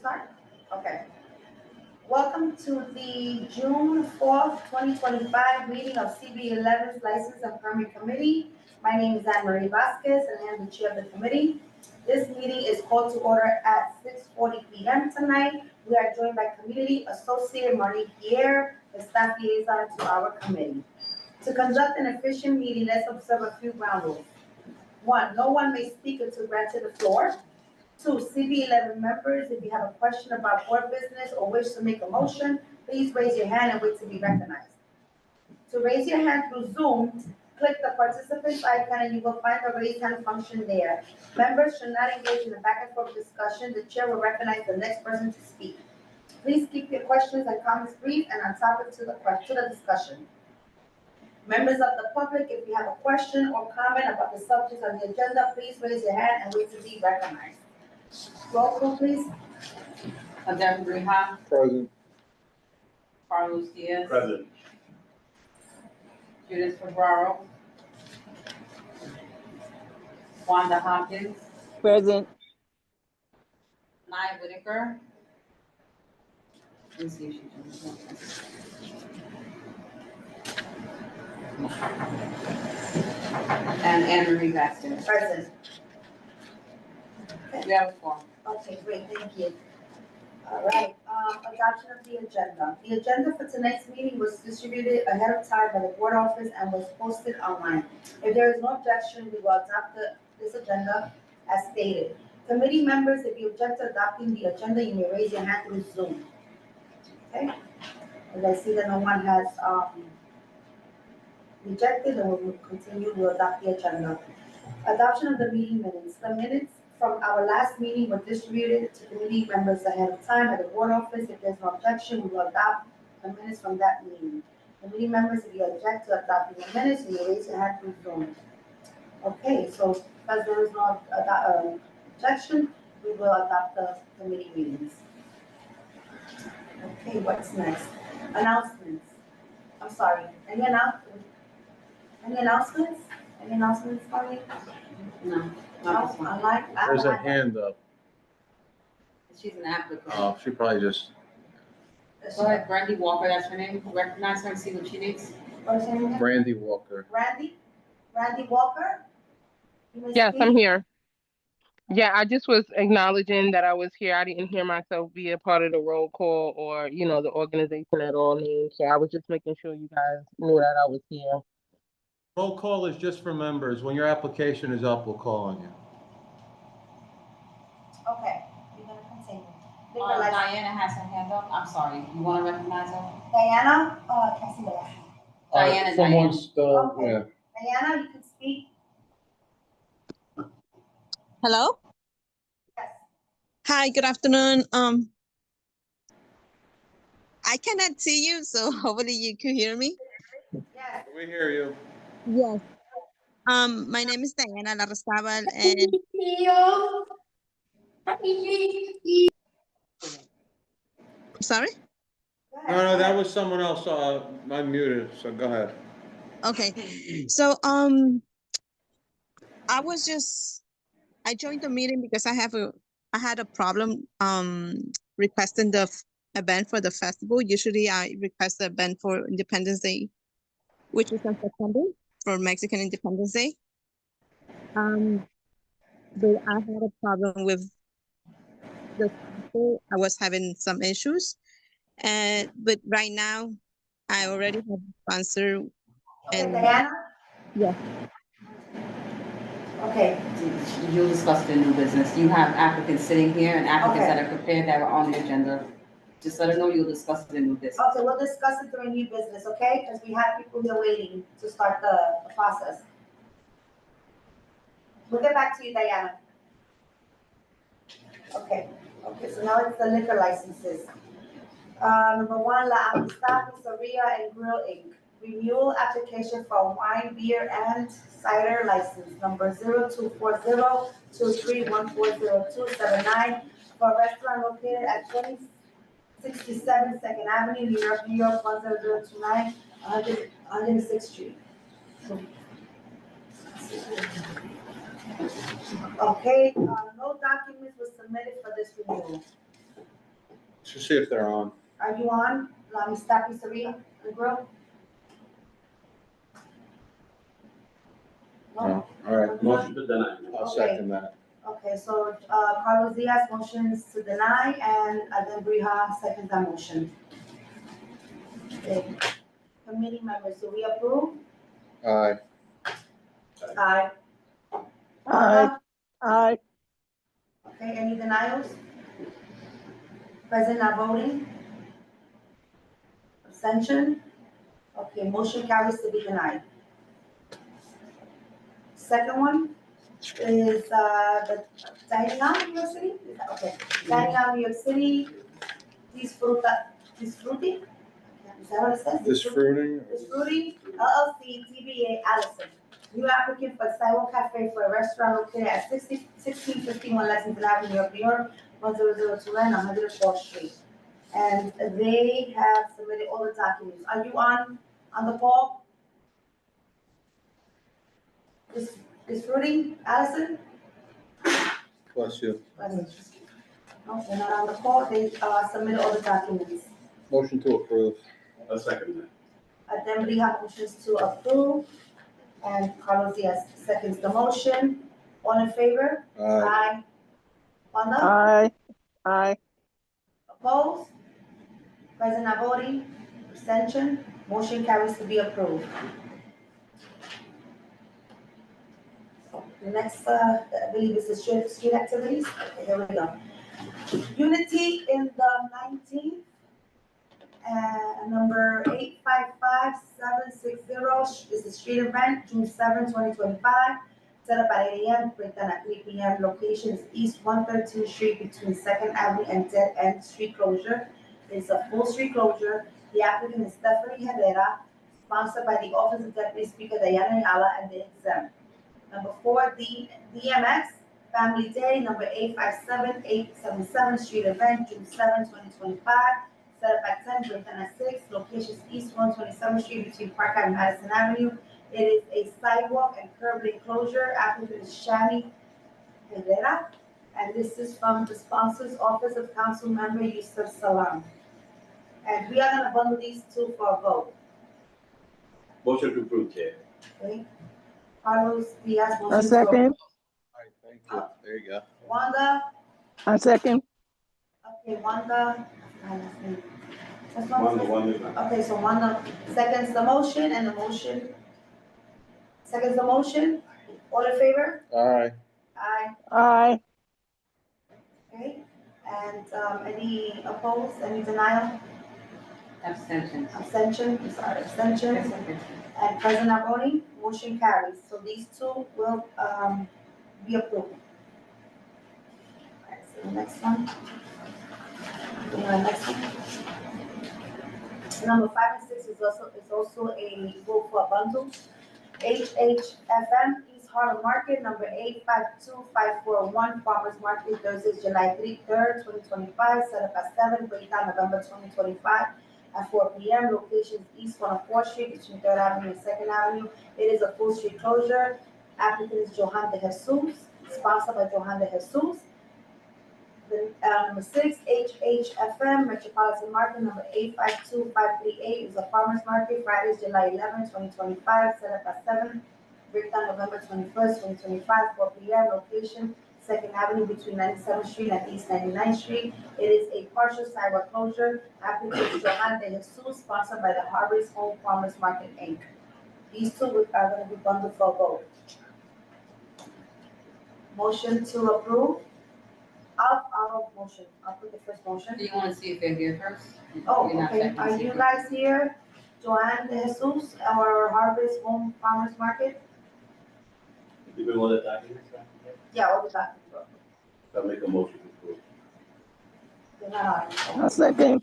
start? Okay. Welcome to the June 4th, 2025 meeting of CB11's License and Permit Committee. My name is Anne Marie Vasquez and I am the chair of the committee. This meeting is called to order at 6:40 p.m. tonight. We are joined by Community Associate Marnie Pierre, the staff liaison to our committee. To conduct an efficient meeting, let's observe a few ground rules. 1, no one may speak until granted the floor. 2, CB11 members, if you have a question about board business or wish to make a motion, please raise your hand and wait to be recognized. To raise your hand through Zoom, click the participants icon and you will find the raise hand function there. Members should not engage in a back and forth discussion. The chair will recognize the next person to speak. Please keep your questions and comments brief and on topic to the discussion. Members of the public, if you have a question or comment about the subject on the agenda, please raise your hand and wait to be recognized. Roll call, please. Adele Greenham. Present. Carlos Diaz. Present. Judith Ferraro. Wanda Hopkins. Present. Nia Whitaker. Let me see if she's on. And Anne Marie Vasquez. Present. We have a form. Okay, great, thank you. All right, adoption of the agenda. The agenda for tonight's meeting was distributed ahead of time by the board office and was posted online. If there is no objection, we will adopt this agenda as stated. Committee members, if you object to adopting the agenda, you may raise your hand through Zoom. Okay? As I see that no one has rejected, then we will continue to adopt the agenda. Adoption of the meeting minutes. The minutes from our last meeting were distributed to committee members ahead of time at the board office. If there's no objection, we will adopt the minutes from that meeting. Committee members, if you object to adopting the minutes, you may raise your hand through Zoom. Okay, so because there is no objection, we will adopt the committee meetings. Okay, what's next? Announcements. I'm sorry, any announcements? Any announcements? Any announcements, Marty? No. No, online? There's a hand up. She's an applicant. Oh, she probably just, Go ahead, Brandy Walker, that's her name. Recognize her and see what she needs. What's her name? Brandy Walker. Randy? Randy Walker? You may Yes, speak. I'm here. Yeah, I just was acknowledging that I was here. I didn't hear myself be a part of the roll call or, the organization at all named. So I was just making sure you guys knew that I was here. Roll call is just for members. When your application is up, we'll call on you. Okay, you're gonna continue. Liquor license. Diana has her hand up. I'm sorry. You want to recognize her? Diana, can't see the last name. Diana. Someone's, Okay. yeah. Diana, you can speak. Hello. Yes. Hi, good afternoon. I cannot see you, so hopefully you can hear me. Yes. We hear you. Yes. My name is Diana Larrazabal, and sorry. Go ahead. No, that was someone else, unmuted, so go ahead. Okay. So I joined the meeting because I had a problem requesting the event for the festival. Usually I request the event for Independence Day, which is in September, for Mexican Independence Day. But I had a problem with the sponsor. I was having some issues, but right now I already have a sponsor. Okay, And Diana? yeah. Okay, You'll discuss the new business. You have applicants sitting here and applicants Okay. that are prepared that are on the agenda. Just let her know you'll discuss the new business. okay, we'll discuss it during new business, okay? Because we have people here waiting to start the process. We'll get back to you, Diana. Okay, so now it's the liquor licenses. Number 1, La Amistad Pizzeria and Grill Inc. Renewal application for wine, beer, and cider license number 024023140279 for a restaurant located at 2067 Second Avenue, New York, New York 10029, 106th Street. Okay, no documents were submitted for this renewal. To see if they're on. Are you on? Let me stop you, Saria, the grill. No? No, all right, Motion to deny. I'll second that. Okay, so, Carlos Diaz motions to deny and Adem Brija seconds that motion. Okay. Committee members, do we approve? Aye. Aye. Aye. Wanda? Aye. Okay, any denials? Present not voting? Abstention? Okay, motion carries to be denied. Second one is, the dining out New York City? Is that- Okay, dining out New York City, Disfruti? Is that what it says? This fruiting? This Fruity LLC, DBA Allison. New applicant for Sidewalk Cafe for a restaurant located at 1651 Lexington Avenue, New York, New York, 10029, 104th Street. And they have submitted all the documents. Are you on the call? This Fruity, Allison? Bless you. No, they're not on the call. They submitted all the documents. Motion to approve. I'll second that. Then we have motions to approve, and Carlos Diaz seconds the motion. All in favor? Aye. Aye. Wanda? Aye. Aye. Opposed? Present not voting? Abstention? Motion carries to be approved. The next, I believe is the street activities. Okay, here we go. Unity in the 19th. Number 855760 is the street event, June 7, 2025. Set up at 8 a.m., breakdown at 3 p.m. Location is East 113th Street between 2nd Avenue and Dead End Street closure. It's a full street closure. The applicant is Stephanie Herrera, sponsored by the Office of Deputy Speaker Diana Ayala and the exempt. Number 4, DMX Family Day, number 857877 street event, June 7, 2025. Set up at 10, breakdown at 6, locations East 127th Street between Park and Madison Avenue. It is a sidewalk and curb enclosure. Applicant is Shani Herrera, and this is from the sponsor's office of Council Member Yusuf Salam. And we are gonna bundle these two for a vote, Motion to approve, Chair. okay? Carlos Diaz, A motion to second. All right, thank you. There you go. Wanda, A second. okay, Wanda. That's One. Okay, so Wanda seconds the motion, and the motion seconds the motion. All in favor? Aye. Aye. Aye. Okay, and, any opposed, any denial, Abstentions. abstention, abstention, and present not voting, motion carries. So these two will, be approved. Alright, so the next one. Next one. Number 5 and 6 is also a vote for a bundle. HHFM East Harlem Market, number 852541, Farmers Market, Thursday, July 3rd, 2025, set up at 7, breakdown November 2025 at 4 p.m. Locations East 104th Street between 3rd Avenue and 2nd Avenue. It is a full street closure. Applicant is Johan de Jesus, sponsored by Johan de Jesus. Number 6, HHFM Metropolitan Market, number 852538 is a farmer's market, Fridays, July 11, 2025, set up at 7, breakdown November 21st, 2025, 4 p.m. Location, 2nd Avenue between 97th Street and East 99th Street. It is a partial sidewalk closure. Applicant is Johan de Jesus, sponsored by the Harvest Home Farmers Market, Inc. These two are going to be bundled for a vote. Motion to approve. I'll motion. I'll put the first motion. Do you want to see if they're here first? Oh, You're not okay. checking to Are see you if- guys here? Joanne De Jesus, our Harvest Home Farmers Market? You been all the documents? Yeah, all the documents. I'll make a motion to approve. They're not on. A second.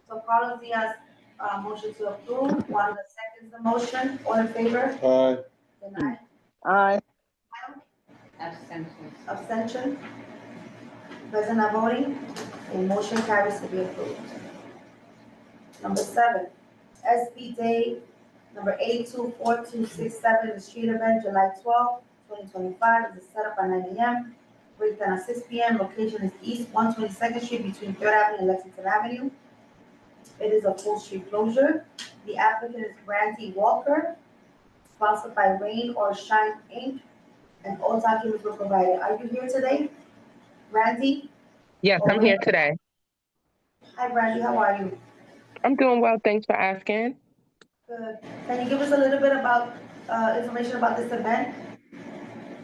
So Carlos Diaz, motion to approve. Wanda seconds the motion. All in favor? Aye. Deny. Aye. Abstentions. Abstention? Present not voting? The motion carries to be approved. Number 7, SB Day, number 824267, the street event, July 12, 2025, is set up at 9 a.m. breakdown at 6 p.m. Location is East 122nd Street between 3rd Avenue and Lexington Avenue. It is a full street closure. The applicant is Randy Walker, sponsored by Rain or Shine Inc., and all documents were provided. Are you here today, Randy? Yes, I'm here today. Hi, Randy, how are you? I'm doing well. Thanks for asking. Good. Can you give us a little bit about, information about this event?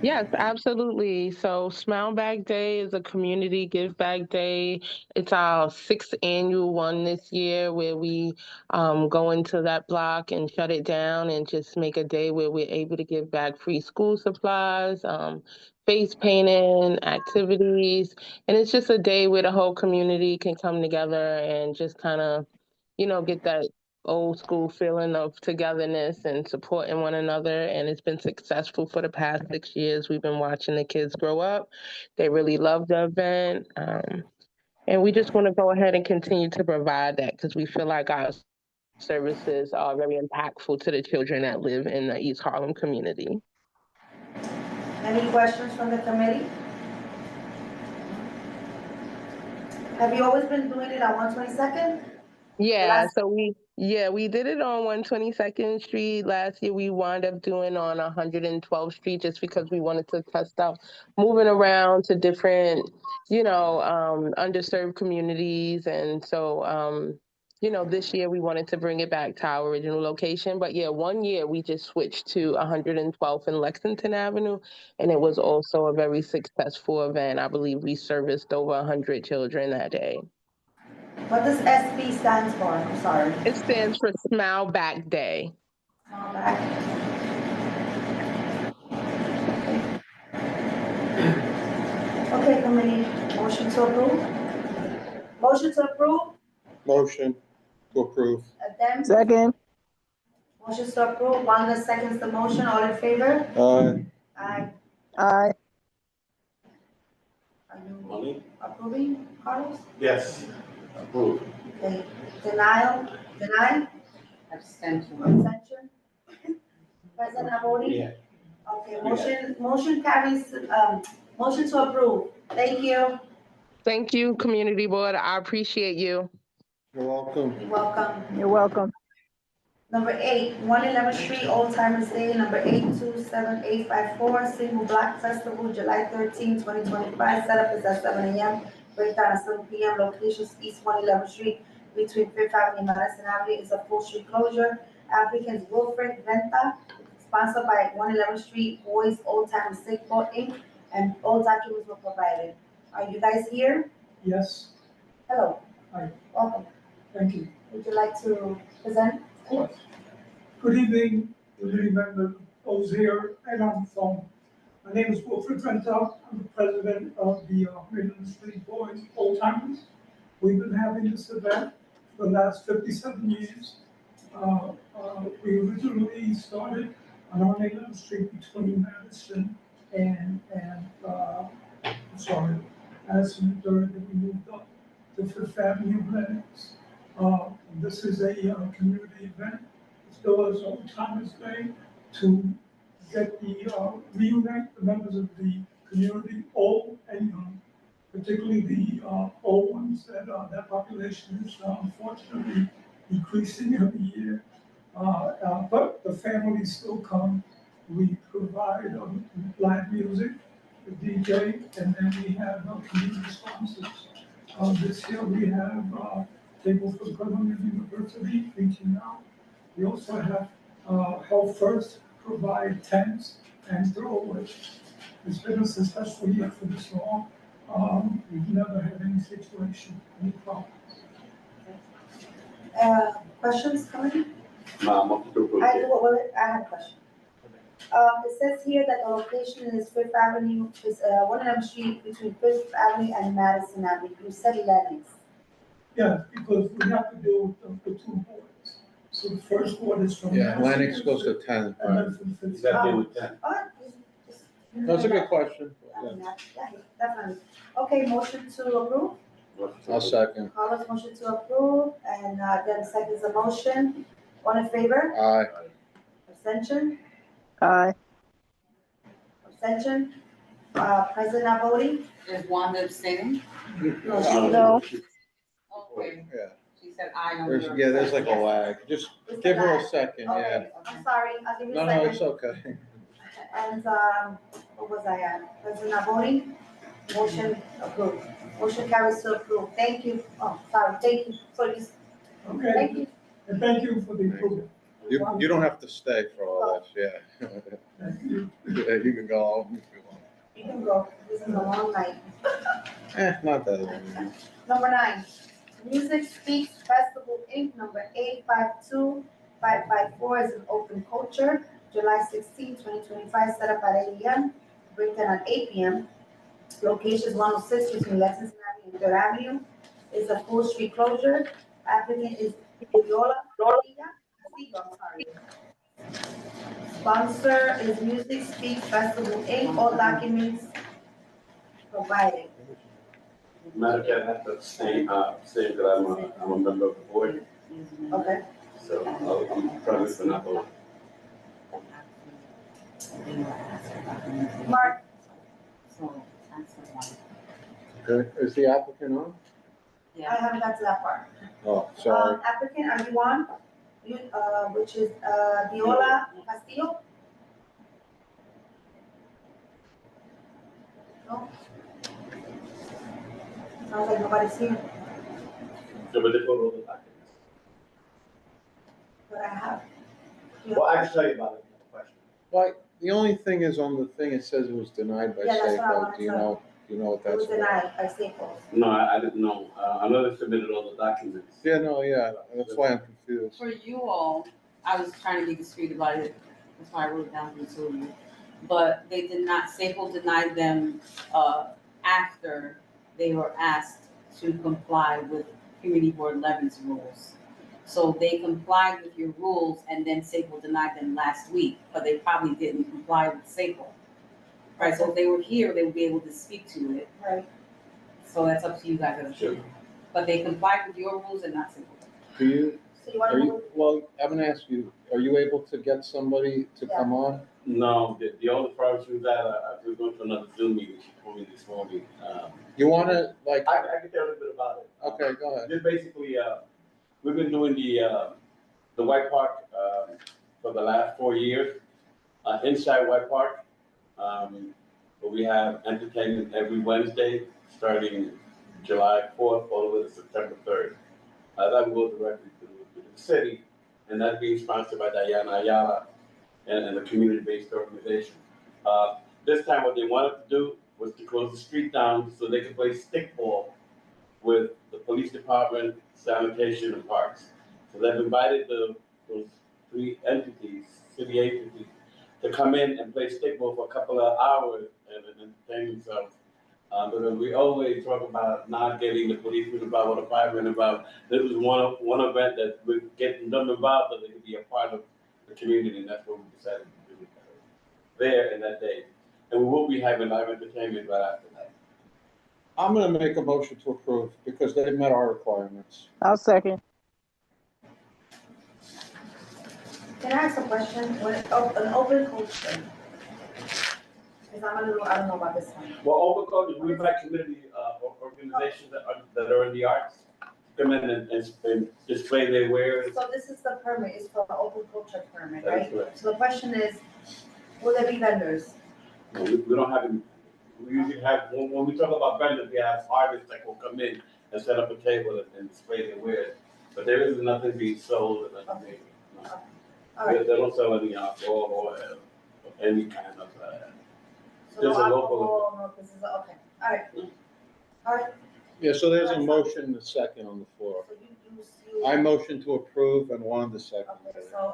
Yes, absolutely. So, Smile Bag Day is a community give back day. It's our 6th annual one this year where we go into that block and shut it down and just make a day where we're able to give back free school supplies, face painting, activities. And it's just a day where the whole community can come together and just kind of, get that old school feeling of togetherness and supporting one another. And it's been successful for the past 6 years. We've been watching the kids grow up. They really love the event. And we just want to go ahead and continue to provide that because we feel like our services are very impactful to the children that live in the East Harlem community. Any questions from the committee? Have you always been doing it at 122nd? Yeah, so we did it on 122nd Street. Last year we wound up doing on 112th Street just because we wanted to test out moving around to different, underserved communities. And so, this year we wanted to bring it back to our original location. But yeah, one year we just switched to 112th and Lexington Avenue, and it was also a very successful event. I believe we serviced over 100 children that day. What does SB stand for? I'm sorry. It stands for Smile Back Day. Small back. Okay, committee, motion to approve? Motion to approve? Motion to approve. Adem? Second. Motion to approve, Wanda seconds the motion, all in favor? Aye. Aye. Aye. Are you Money? approving, Carlos? Yes. Approved. Okay, denial, deny, Abstention. abstention? President Abodi? Yeah. Okay, motion carries, motion to approve, thank you, Thank you, Community Board. I appreciate you. You're welcome. you're welcome. You're welcome. Number 8, 111th Street, Old Timers Day, number 827854, Single Block Festival, July 13, 2025. Setup is at 7 a.m., breakdown at 7 p.m. Locations East 111th Street between 5th Avenue and Madison Avenue is a full street closure. Applicants Wilfred Venta, sponsored by 111th Street Boys Old Timers Sigport Inc., and all documents were provided. Are you guys here? Yes, Hello. Hi. Welcome. thank you. Would you like to present? Of course. Good evening, committee member, those here, and on the phone. My name is Wilfred Renta. I'm the president of the Maryland Street Boys Old Timers. We've been having this event for the last 57 years. We originally started on 111th Street between Madison and Madison and 3rd, and we moved up to 5th Avenue Lennox. This is a community event. Still is Old Timers Day to get reunite the members of the community, old and young, particularly the old ones that population is unfortunately decreasing every year. But the families still come. We provide live music, the DJ, and then we have community sponsors. This year we have Table for Columbia University reaching out. We also have Health First provide tents and throwaways. It's been a successful year for this long. We've never had any situation, any problems. Questions coming? Motion to approve, I Chair. have a question. It says here that the location is 5th Avenue, is 111th Street between 5th Avenue and Madison Avenue. You said Lennox. Yeah, because we have to deal with the two boards. So the first board is from. Yeah, Madison Lennox goes to 10. And Right. then from Is 5th. that deal with that? All right. That's a good question. Yeah. Yeah, definitely. Okay, motion to approve. Motion to I'll approve. second. Carlos motion to approve, and then seconds the motion. All in favor? Aye. Abstention? Aye. Abstention? President not voting? Is Wanda abstaining? No. Okay, Yeah, she said I know. there's like a lag. Just It's give the her a lag. second, yeah. Okay, I'm sorry, I'll give you No, a no, second. it's okay. And, what was I at? President not voting? Motion approved. Motion carries to approve. Thank you. Oh, sorry, thank you. So you, Okay, thank you. and thank you for the approval. You don't have to stay for all this, yeah. Thank you. Yeah, you can go home if you want. You can go. This is a long night. Not that long. Number 9, Music Speaks Festival Inc., number 852554 is an open culture, July 16, 2025, set up at 8 a.m., breakdown at 8 p.m. Location is 106 between Lexington Avenue and Third Avenue. It's a full street closure. Applicant is Viola Castillo, I'm sorry. Sponsor is Music Speaks Festival Inc., all documents provided. Matter of fact, I have to say that I'm a member of the board, Okay. so I'm probably for not voting. Mark, Okay, is the applicant on? I haven't got to that part. Oh, sorry. Applicant, are you on? You, which is, Viola Castillo? No? Sounds like nobody's here, So, but they put all the documents. but I have. Well, I can tell you about it in the question. Well, the only thing is on the thing, it says it was denied by Yeah, that's what I Safeco. wanted Do you to- know what It that's was about? denied by Staples. No, I didn't know. I know they submitted all the documents. Yeah, no, yeah, that's why I'm confused. For you all, I was trying to be discreet about it, that's why I wrote it down for the two of you. But they did not, Staples denied them, after they were asked to comply with Community Board 11's rules. So they complied with your rules and then Staples denied them last week, but they probably didn't comply with Staples. Right, so if they were here, they would be able to speak to it, Right. so that's up to you guys as a Sure. board. But they complied with your rules and not Staples. Do you, So you wanna are move? you, well, I'm gonna ask you, are you able to get somebody to come on? No, the only problem she was at, I was going to another Zoom meeting. She told me this morning. You wanna, like, I can tell a little bit about it. okay, go ahead. Just basically, we've been doing the White Park, for the last 4 years, inside White Park. But we have entertainment every Wednesday, starting July 4th all the way to September 3rd. That will go directly to the city, and that's being sponsored by Diana Ayala and a community-based organization. This time, what they wanted to do was to close the street down so they could play stickball with the police department, sanitation, and parks. So they've invited those 3 entities, city agencies, to come in and play stickball for a couple of hours and entertain themselves. Because we always talk about not getting the policemen involved or the firemen involved. This was one event that we're getting them involved, so they could be a part of the community, and that's what we decided to do there and that day. And we will be having live entertainment right after that. I'm gonna make a motion to approve because they met our requirements. I'll second. Can I ask a question? When, an open culture? Because I don't know about this one. Well, overcome is we've had community organizations that are in the arts come in and display their wares. So this is the permit, it's for the open culture permit, That is right? correct. So the question is, will there be vendors? No, we don't have any, we usually have, when we talk about vendors, we have artists that will come in and set up a table and display their wares. But there is nothing being sold or nothing being, no. All right, They don't sell any alcohol or any kind of, so no there's a local- alcohol, no, this is, okay, all right. All right, Yeah, so there's a motion and a second on the floor. so you. I motion to approve and Wanda second. Okay, so,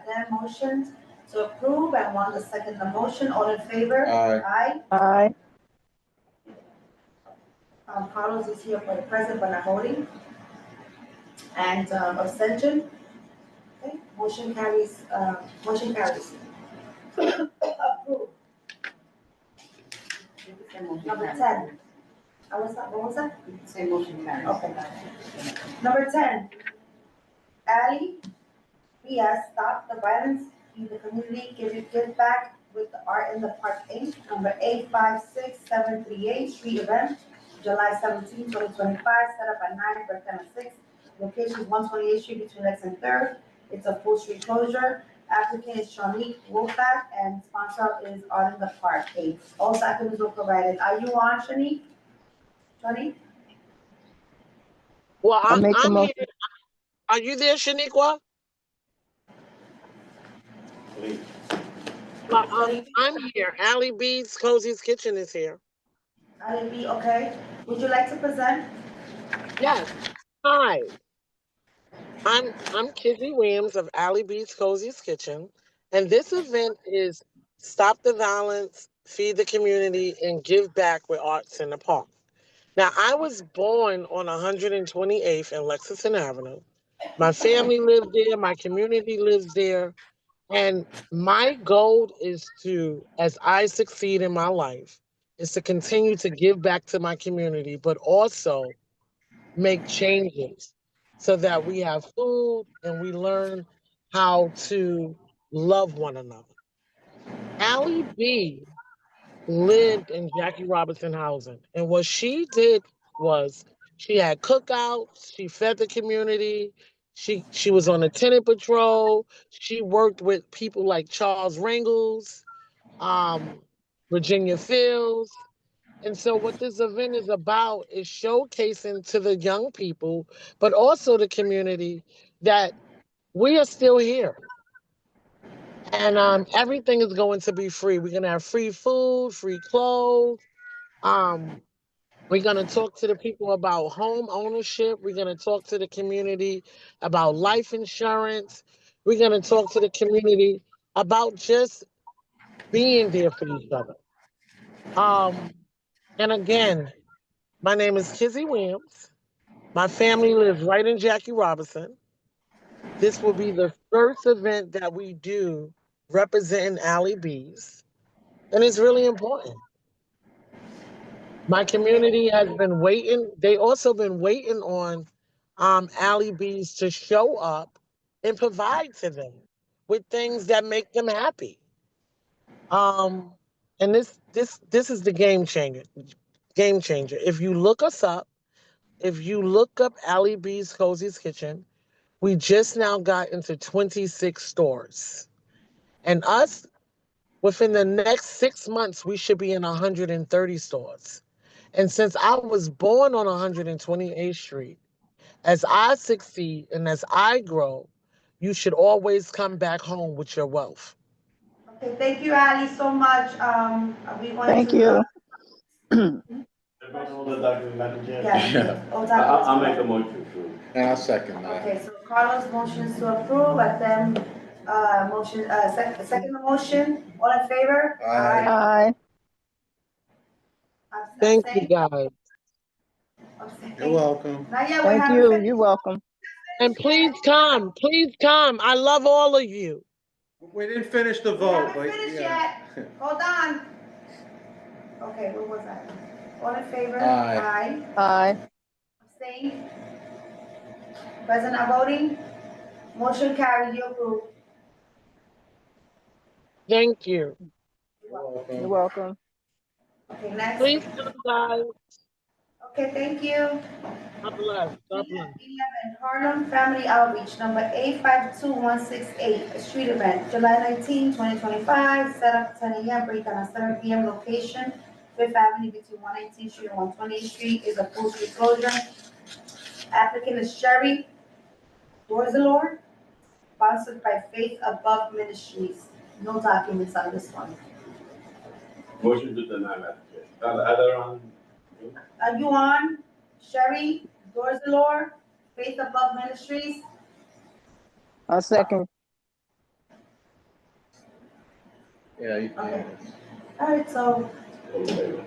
again, motion to approve and one to second the motion, all in favor? Aye. Aye. Aye. Carlos is here for the present but not voting. And, abstention? Okay, motion carries, motion carries. Approved. Number 10. What was that? Same motion carries. Okay. Number 10, Ali, PS, stop the violence in the community, give back with the Art in the Park Inc., number 856738, street event, July 17, 2025, set up at 9, birth time at 6. Location is 128th Street between Lex and 3rd. It's a full street closure. Applicant is Shanique Wolfak, and sponsor is Art in the Park Inc. All documents were provided. Are you on, Shanique? Shanique? Well, I'll make the I'm motion. here. Are you there, Shaniqua? Please. Well, I'm here. Allie B's Cozy's Kitchen is here. Ali, okay. Would you like to present? Yes. Hi. I'm Kizzy Williams of Allie B's Cozy's Kitchen, and this event is Stop the Violence, Feed the Community, and Give Back with Arts in the Park. Now, I was born on 128th and Lexington Avenue. My family lived there, my community lives there, and my goal is to, as I succeed in my life, is to continue to give back to my community, but also make changes so that we have food and we learn how to love one another. Allie B lived in Jackie Robinson housing, and what she did was she had cookouts, she fed the community, she was on a tenant patrol, she worked with people like Charles Ringles, um, Virginia Fields. And so, what this event is about is showcasing to the young people, but also the community, that we are still here. And everything is going to be free. We're going to have free food, free clothes. Um, we're going to talk to the people about home ownership. We're going to talk to the community about life insurance. We're going to talk to the community about just being there for each other. Um, and again, my name is Kizzy Williams. My family lives right in Jackie Robinson. This will be the first event that we do representing Allie B's, and it's really important. My community has been waiting. They also been waiting on Allie B's to show up and provide to them with things that make them happy. Um, and this is the game changer. Game changer. If you look us up, if you look up Allie B's Cozy's Kitchen, we just now got into 26 stores. And us, within the next 6 months, we should be in 130 stores. And since I was born on 128th Street, as I succeed and as I grow, you should always come back home with your wealth. Okay, thank you, Ali, so much. Are we going Thank to? you. All the documents, Madam Chair? Yes. All I'll make a documents. motion to approve. And I'll second that. Okay, so Carlos motions to approve, let them, second the motion, all in favor? Aye. Aye. Thank you, Abstain? guys. Abstain. You're welcome. Not yet, we Thank haven't you. finished. You're welcome. And please come. Please come. I love all of you. We didn't finish the We vote, haven't but finished yeah. yet, hold on. Okay, where was I? All in favor? Aye. Aye. Abstain? Present not voting? Motion carried, you approve. Thank you. You're You're welcome. welcome. Okay, next. Please come, guys. Okay, thank you. God bless. God bless. CB11M Harlem Family Outreach, number 852168, a street event, July 19, 2025, set up 10 a.m., break down at 7 p.m. Location, Fifth Avenue between 119th Street and 120th Street, is a full street closure. Applicant is Sherry Dorzalor, sponsored by Faith Above Ministries. No documents on this one. Motion to deny, Madam Chair. Other on? Are you on? Sherry Dorzalor, Faith Above Ministries? I'll second. Yeah, Okay. All right, so All in favor?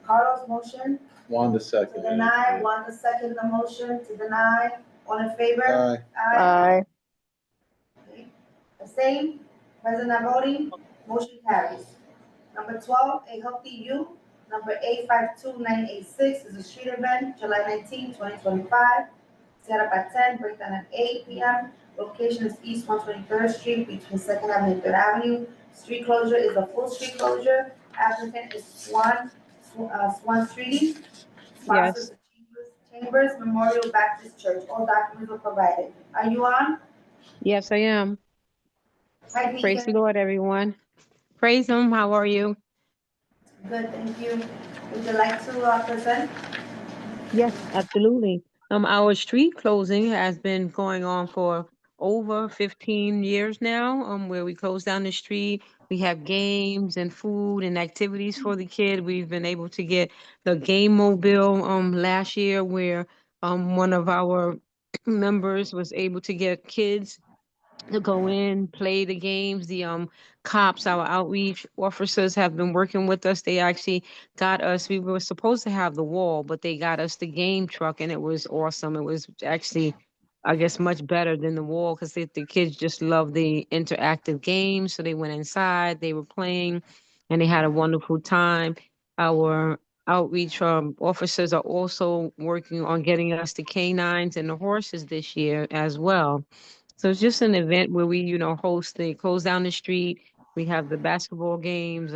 Carlos motion Wanda to second. deny, Wanda second the motion to deny, all in favor? Aye. Aye. Okay. Abstain, present not voting, motion carries. Number 12, A Healthy You, number 852986 is a street event, July 19, 2025. Set up at 10, breakdown at 8 p.m. Location is East 123rd Street between 2nd Avenue and 3rd Avenue. Street closure is a full street closure. Applicant is Swan Street. Sponsors Yes. the Chambers Memorial Baptist Church. All documents were provided. Are you on? Yes, I am. Hi, Praise the Deacon. Lord, everyone. Praise Him. How are you? Good, thank you. Would you like to present? Yes, absolutely. Our street closing has been going on for over 15 years now, where we close down the street. We have games and food and activities for the kid. We've been able to get the game mobile last year where one of our members was able to get kids to go in, play the games. The cops, our outreach officers have been working with us. They actually got us, we were supposed to have the wall, but they got us the game truck and it was awesome. It was actually, I guess, much better than the wall because the kids just love the interactive games. So they went inside, they were playing, and they had a wonderful time. Our outreach officers are also working on getting us the canines and the horses this year as well. So it's just an event where we, host the close down the street. We have the basketball games.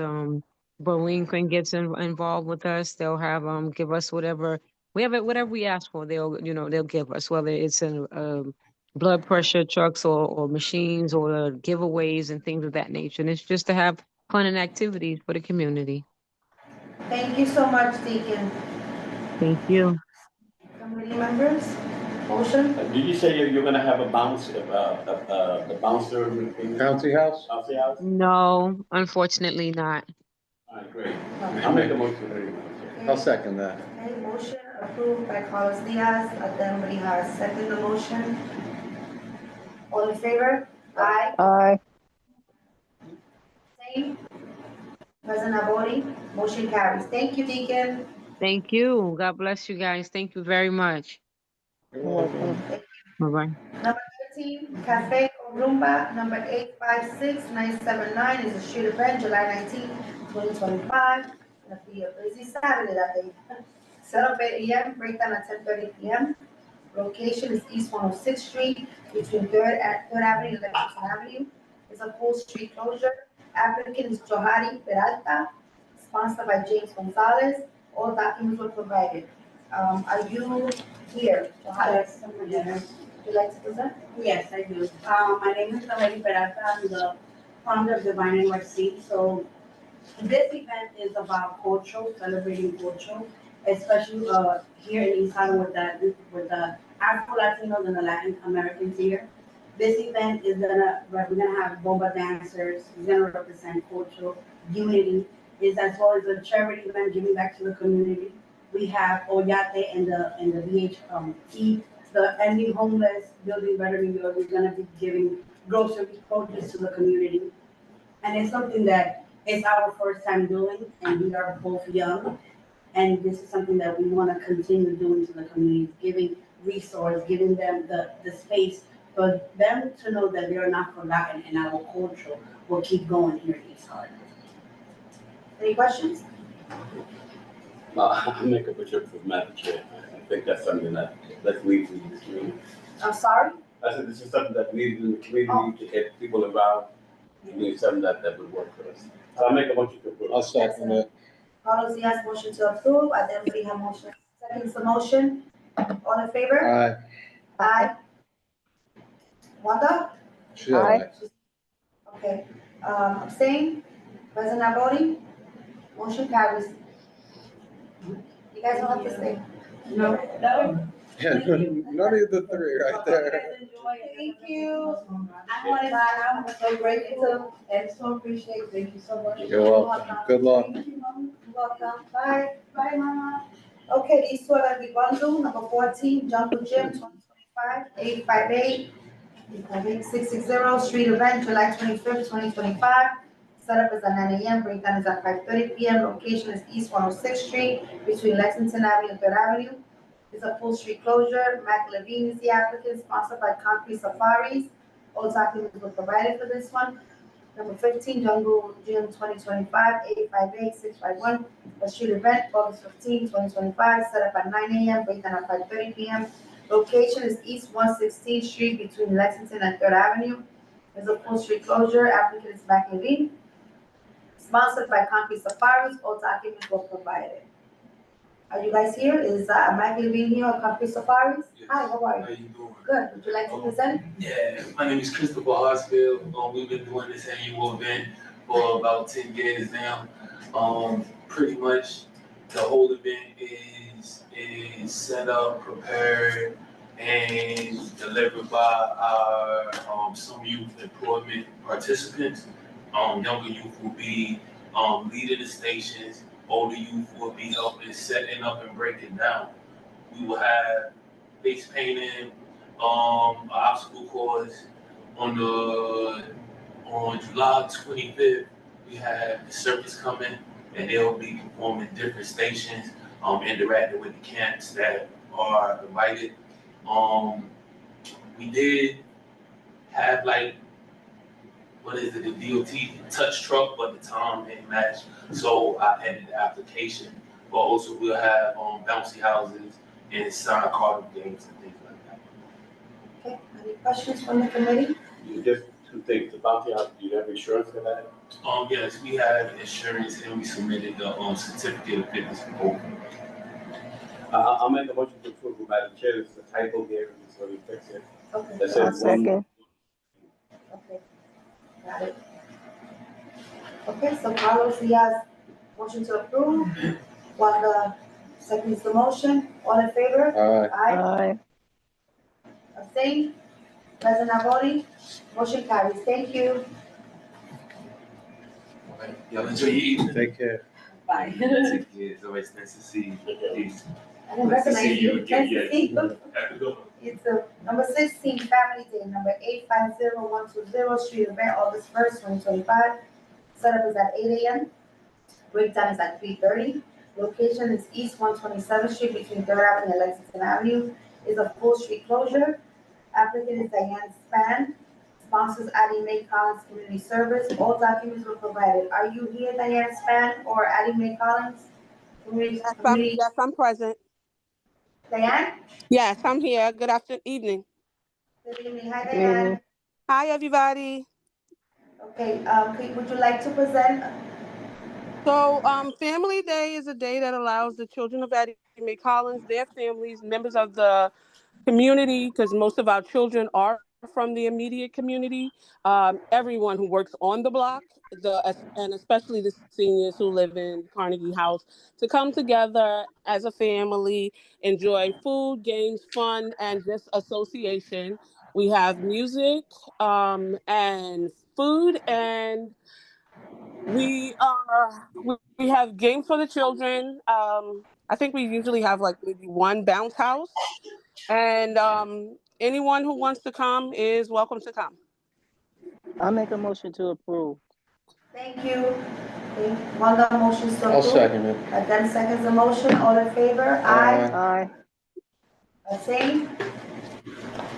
Burlington gets involved with us. They'll have give us whatever we have it, whatever we ask for. They'll give us, whether it's in blood pressure trucks or machines or giveaways and things of that nature. And it's just to have fun and activities for the community. Thank you so much, Deacon. Thank you. Committee members, motion? Did you say you're gonna have a the bouncer? Bouncy house? Bouncy house? No, unfortunately not. All right, great. I'll make a motion. I'll second that. Okay, motion approved by Carlos Diaz. Assembly has seconded the motion. All in favor? Aye. Aye. Same. President Abodi, motion carries. Thank you, Deacon. Thank you. God bless you guys. Thank you very much. You're welcome. Bye-bye. Number 13, Cafe Rumba, number 856979 is a street event, July 19, 2025. It'll be a busy Saturday that day. Set up 8 a.m., breakdown at 10:30 p.m. Location is East 106th Street between 3rd Avenue and Lexington Avenue. It's a full street closure. Applicant is Johari Peralta, sponsored by James Gonzalez. All documents were provided. Are you here? Johari? Yes, Would you like to present? yes, I do. My name is Valerie Peralta. I'm the founder of Divine NYC. So this event is about culture, celebrating culture, especially here in East Island with the Afro Latinos and the Latin Americans here. This event is we're gonna have bomba dancers. It's gonna represent culture, unity. Is as well as a charity event giving back to the community. We have Oyate and the VHT, the ending homeless, building better New York. We're gonna be giving grocery produce to the community. And it's something that is our first time doing, and we are both young. And this is something that we want to continue doing to the community, giving resource, giving them the space for them to know that they are not forgotten and our culture will keep going here in East Harlem. Any questions? I make a motion for Madam Chair. I think that's something that's needed in this community. I'm sorry? I said this is something that we need in the community to get people involved. We need something that would work for us. So I make a motion to approve. I'll second it. Carlos Diaz, motion to approve. Assembly have motion. Seconds the motion. All in favor? Aye. Aye. Wanda? She's all right. Okay. Abstain? President Abodi? Motion carries. You guys don't have to stay. No. Yeah, none of the three right there. Thank you. I'm so grateful and so appreciate. Thank you so much. You're welcome. Good luck. Thank you, Mom. You're welcome. Bye. Bye, Mama. Okay, these two are the bundle, number 14, Jungle Gym, 2025, 858, 660, street event, July 25th, 2025. Setup is at 9 a.m., breakdown is at 5:30 p.m. Location is East 106th Street between Lexington Avenue and 3rd Avenue. It's a full street closure. Mac Levine is the applicant, sponsored by Concrete Safaris. All documents were provided for this one. Number 15, Jungle Gym 2025, 858-651, a street event, August 15, 2025, set up at 9 a.m., breakdown at 5:30 p.m. Location is East 116th Street between Lexington and 3rd Avenue. It's a full street closure. Applicant is Mac Levine. sponsored by Concrete Safaris. All documents were provided. Are you guys here? Is Michael Levine here at Concrete Safaris? Yes. Hi, how are How you? you doing? Good. Would you like to present? Yeah, my name is Christopher Hartsfield. We've been doing this annual event for about 10 years now. Pretty much the whole event is set up, prepared, and delivered by our some youth employment participants. Younger youth will be leading the stations. Older youth will be helping setting up and breaking down. We will have face painting, obstacle course on July 25th. We have the circus coming, and they'll be performing different stations, interacting with the camps that are invited. We did have the DOT touch truck, but the time didn't match, so I added the application. But also we'll have bouncy houses and sign card games and things like that. Okay, any questions from the committee? Just two things, the bounty house, do you have insurance for that? Yes, we have insurance and we submitted the certificate of fitness for both. I'll make a motion to approve, Madam Chair, there's a typo here, so we fix it. Okay. That says one. Okay, got it. Okay, so Carlos Diaz, motion to approve. Wanda seconds the motion. All in favor? Aye. Abstain? Present not voting? Motion carries. Thank you. Okay. Y'all enjoy your evening. Take care. Bye. Take care. It's always nice to see you. Peace. I didn't Nice to recognize see you you. again. Nice to Yes. see you. Have a good one. It's number 16, Family Day, number 850120, street event, August 1st, 2025. Setup is at 8 a.m. Breakdown is at 3:30. Location is East 127th Street between 3rd Avenue and Lexington Avenue. Is a full street closure. Applicant is Diane Span. Sponsors Addie Mae Collins Community Service. All documents were provided. Are you here, Diane Span or Addie Mae Collins? Community. Yes, I'm present. Diane? Yes, I'm here. Good evening. Good evening. Hi, Diane. Hi, everybody. Okay, would you like to present? So, Family Day is a day that allows the children of Addie Mae Collins, their families, members of the community, because most of our children are from the immediate community, everyone who works on the block, and especially the seniors who live in Carnegie House, to come together as a family, enjoy food, games, fun, and just association. We have music and food, and we have games for the children. I think we usually have like maybe one bounce house, and anyone who wants to come is welcome to come. I'll make a motion to approve. Thank you. Okay, Wanda motions to approve. I'll second it. Then seconds the motion. All in favor? Aye. Aye. Abstain?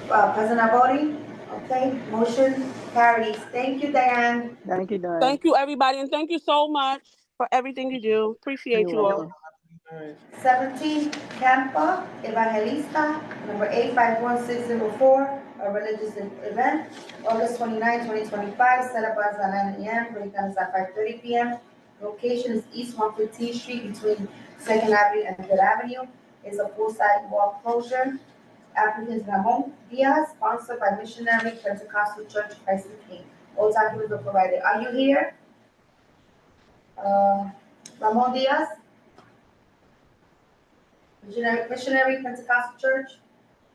Present not voting? Okay, motion carries. Thank you, Diane. Thank you, Diane. Thank you, everybody, and thank you so much for everything you do. Appreciate You're you welcome. all. 17, Campa Evangelista, number 851604, a religious event, August 29, 2025, set up as at 9 a.m., breakdown is at 5:30 p.m. Location is East 115th Street between 2nd Avenue and 3rd Avenue. It's a full sidewalk closure. Applicant is Ramon Diaz, sponsored by Missionary Pentecostal Church Christ the King. All documents are provided. Are you here? Ramon Diaz? Missionary Pentecostal Church,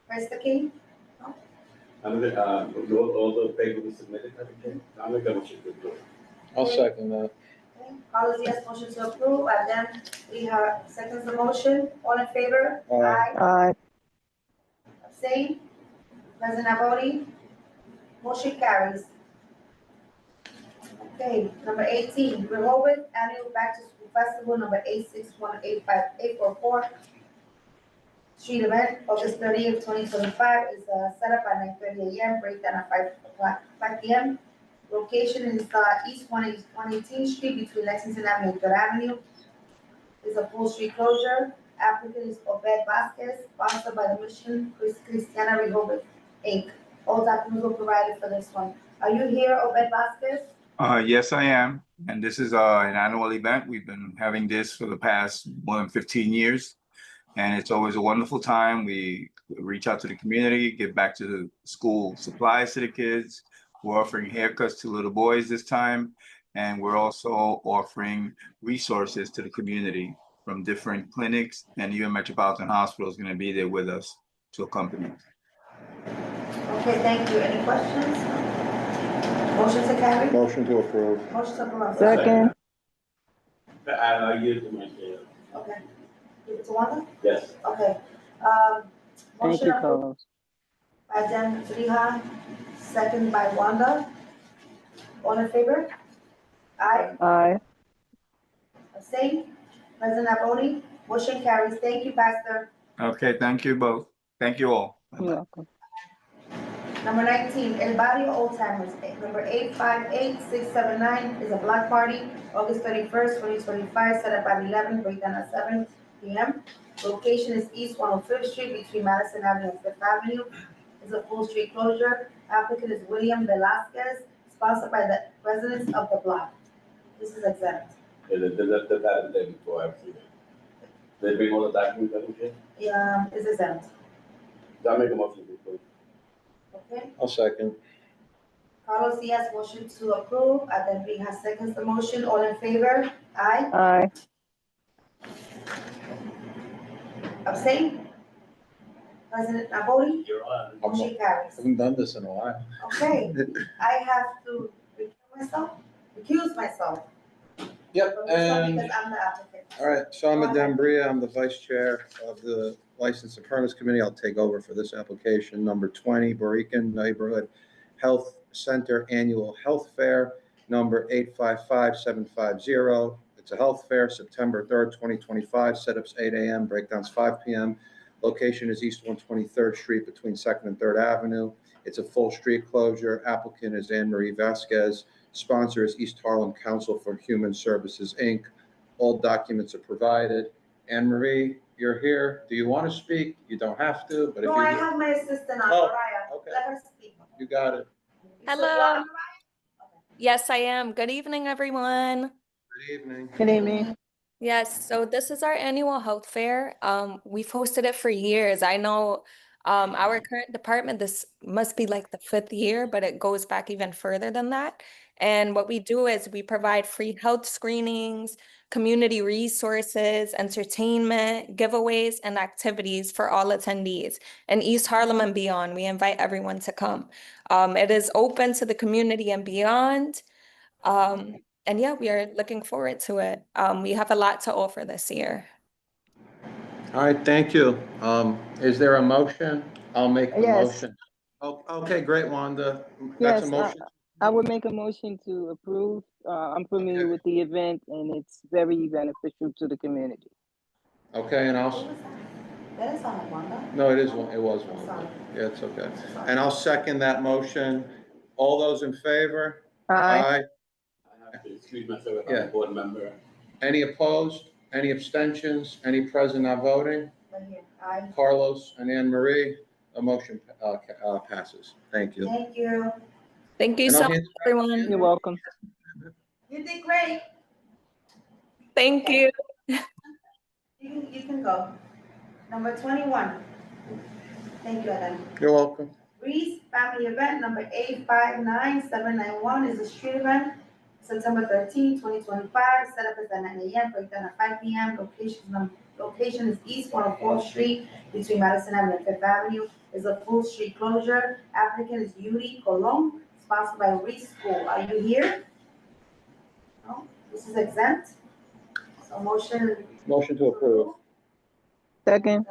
Christ the King. I'm gonna, all the papers submitted, everything, I'm gonna go check it. I'll second that. Okay, Carlos Diaz motion to approve, and then we have seconds the motion. All in favor? Aye. Aye. Abstain? Present not voting? Motion carries. Okay, number 18, Rehoboth Annual Back to School Festival, number 8618544. Street event, August 30th, 2025, is set up at 9:30 a.m., breakdown at 5 p.m. Location is East 118th Street between Lexington Avenue and 3rd Avenue. Is a full street closure. Applicant is Obed Vasquez, sponsored by the Mission Christiana Rehoboth, Inc. All documents were provided for this one. Are you here, Obed Vasquez? Yes, I am. And this is an annual event. We've been having this for the past more than 15 years. And it's always a wonderful time. We reach out to the community, give back to the school supplies to the kids. We're offering haircuts to little boys this time. And we're also offering resources to the community from different clinics, and even Metropolitan Hospital is going to be there with us to accompany us. Okay, thank you. Any questions? Motion to carry? Motion to approve. Motion to approve. Second. I use the mic. Okay. Give it to Wanda? Yes. Okay. Thank Motion you, approved Carlos. by Dan Triha, second by Wanda. All in favor? Aye. Aye. Abstain? President Aboni? Motion carries. Thank you, Pastor. Okay, thank you both. Thank you all. You're welcome. Number 19, El Barrio Old Timers. Number 858679 is a block party, August 31st, 2025, set up at 11, breakdown at 7 p.m. Location is East 105th Street between Madison Avenue and Fifth Avenue. It's a full street closure. Applicant is William Velasquez, sponsored by the residents of the block. This is exempt. Yeah, the time there before I've seen it. They bring all the documents that we get? Yeah, it's exempt. I'll make a motion to approve. Okay. I'll second. Carlos Diaz, motion to approve. Aden Rijas seconds the motion. All in favor? Aye. Aye. Abstain? President Nabori? You're on. Motion carries. I haven't done this in a while. Okay, I have to recuse myself. Yep, from this one and, because I'm the applicant. all right, so I'm Adembria. I'm the vice chair of the License and Permits Committee. I'll take over for this application. Number 20, Borican Neighborhood Health Center Annual Health Fair, number 855750. It's a health fair, September 3rd, 2025. Setups 8 a.m., breakdowns 5 p.m. Location is East 123rd Street between 2nd and 3rd Avenue. It's a full street closure. Applicant is Anne Marie Vasquez. Sponsor is East Harlem Council for Human Services, Inc. All documents are provided. Anne Marie, you're here. Do you want to speak? You don't have to, but if No, you I do, have my assistant on, Oh, Mariah. okay. Let her speak. you got it. So you Hello. are- Yes, I am. Good evening, everyone. Good evening. Good evening. Yes, so this is our annual health fair. We've hosted it for years. I know our current department, this must be like the 5th year, but it goes back even further than that. And what we do is we provide free health screenings, community resources, entertainment, giveaways, and activities for all attendees in East Harlem and beyond. We invite everyone to come. It is open to the community and beyond. And yeah, we are looking forward to it. We have a lot to offer this year. All right, thank you. Is there a motion? I'll make the Yes. motion. Oh, okay, great, Wanda. That's Yes, a motion. I would make a motion to approve. I'm familiar Okay. with the event and it's very beneficial to the community. Okay, and Who I'll, was that? That is on Wanda. no, it is one, it was one. Sorry. Yeah, it's okay. And I'll second that motion. All those in favor? Aye. I have to excuse myself if I'm Yeah. a board member. Any opposed? Any abstentions? Any present not voting? Right here. Aye. Carlos and Anne Marie, a motion passes. Thank you. Thank you. Thank you And so I'll much, hand it back to everyone. you. You're welcome. You did great. Thank you. You can go. Number 21. Thank you, Adam. You're welcome. Reese Family Event, number 859791 is a street event, September 13, 2025. Setup is at 9 a.m., breakdown at 5 p.m. Location is East 104th Street between Madison Avenue and Fifth Avenue. Is a full street closure. Applicant is Yuri Colon, sponsored by Reese School. Are you here? No, this is exempt. So motion. Motion to approve. Second.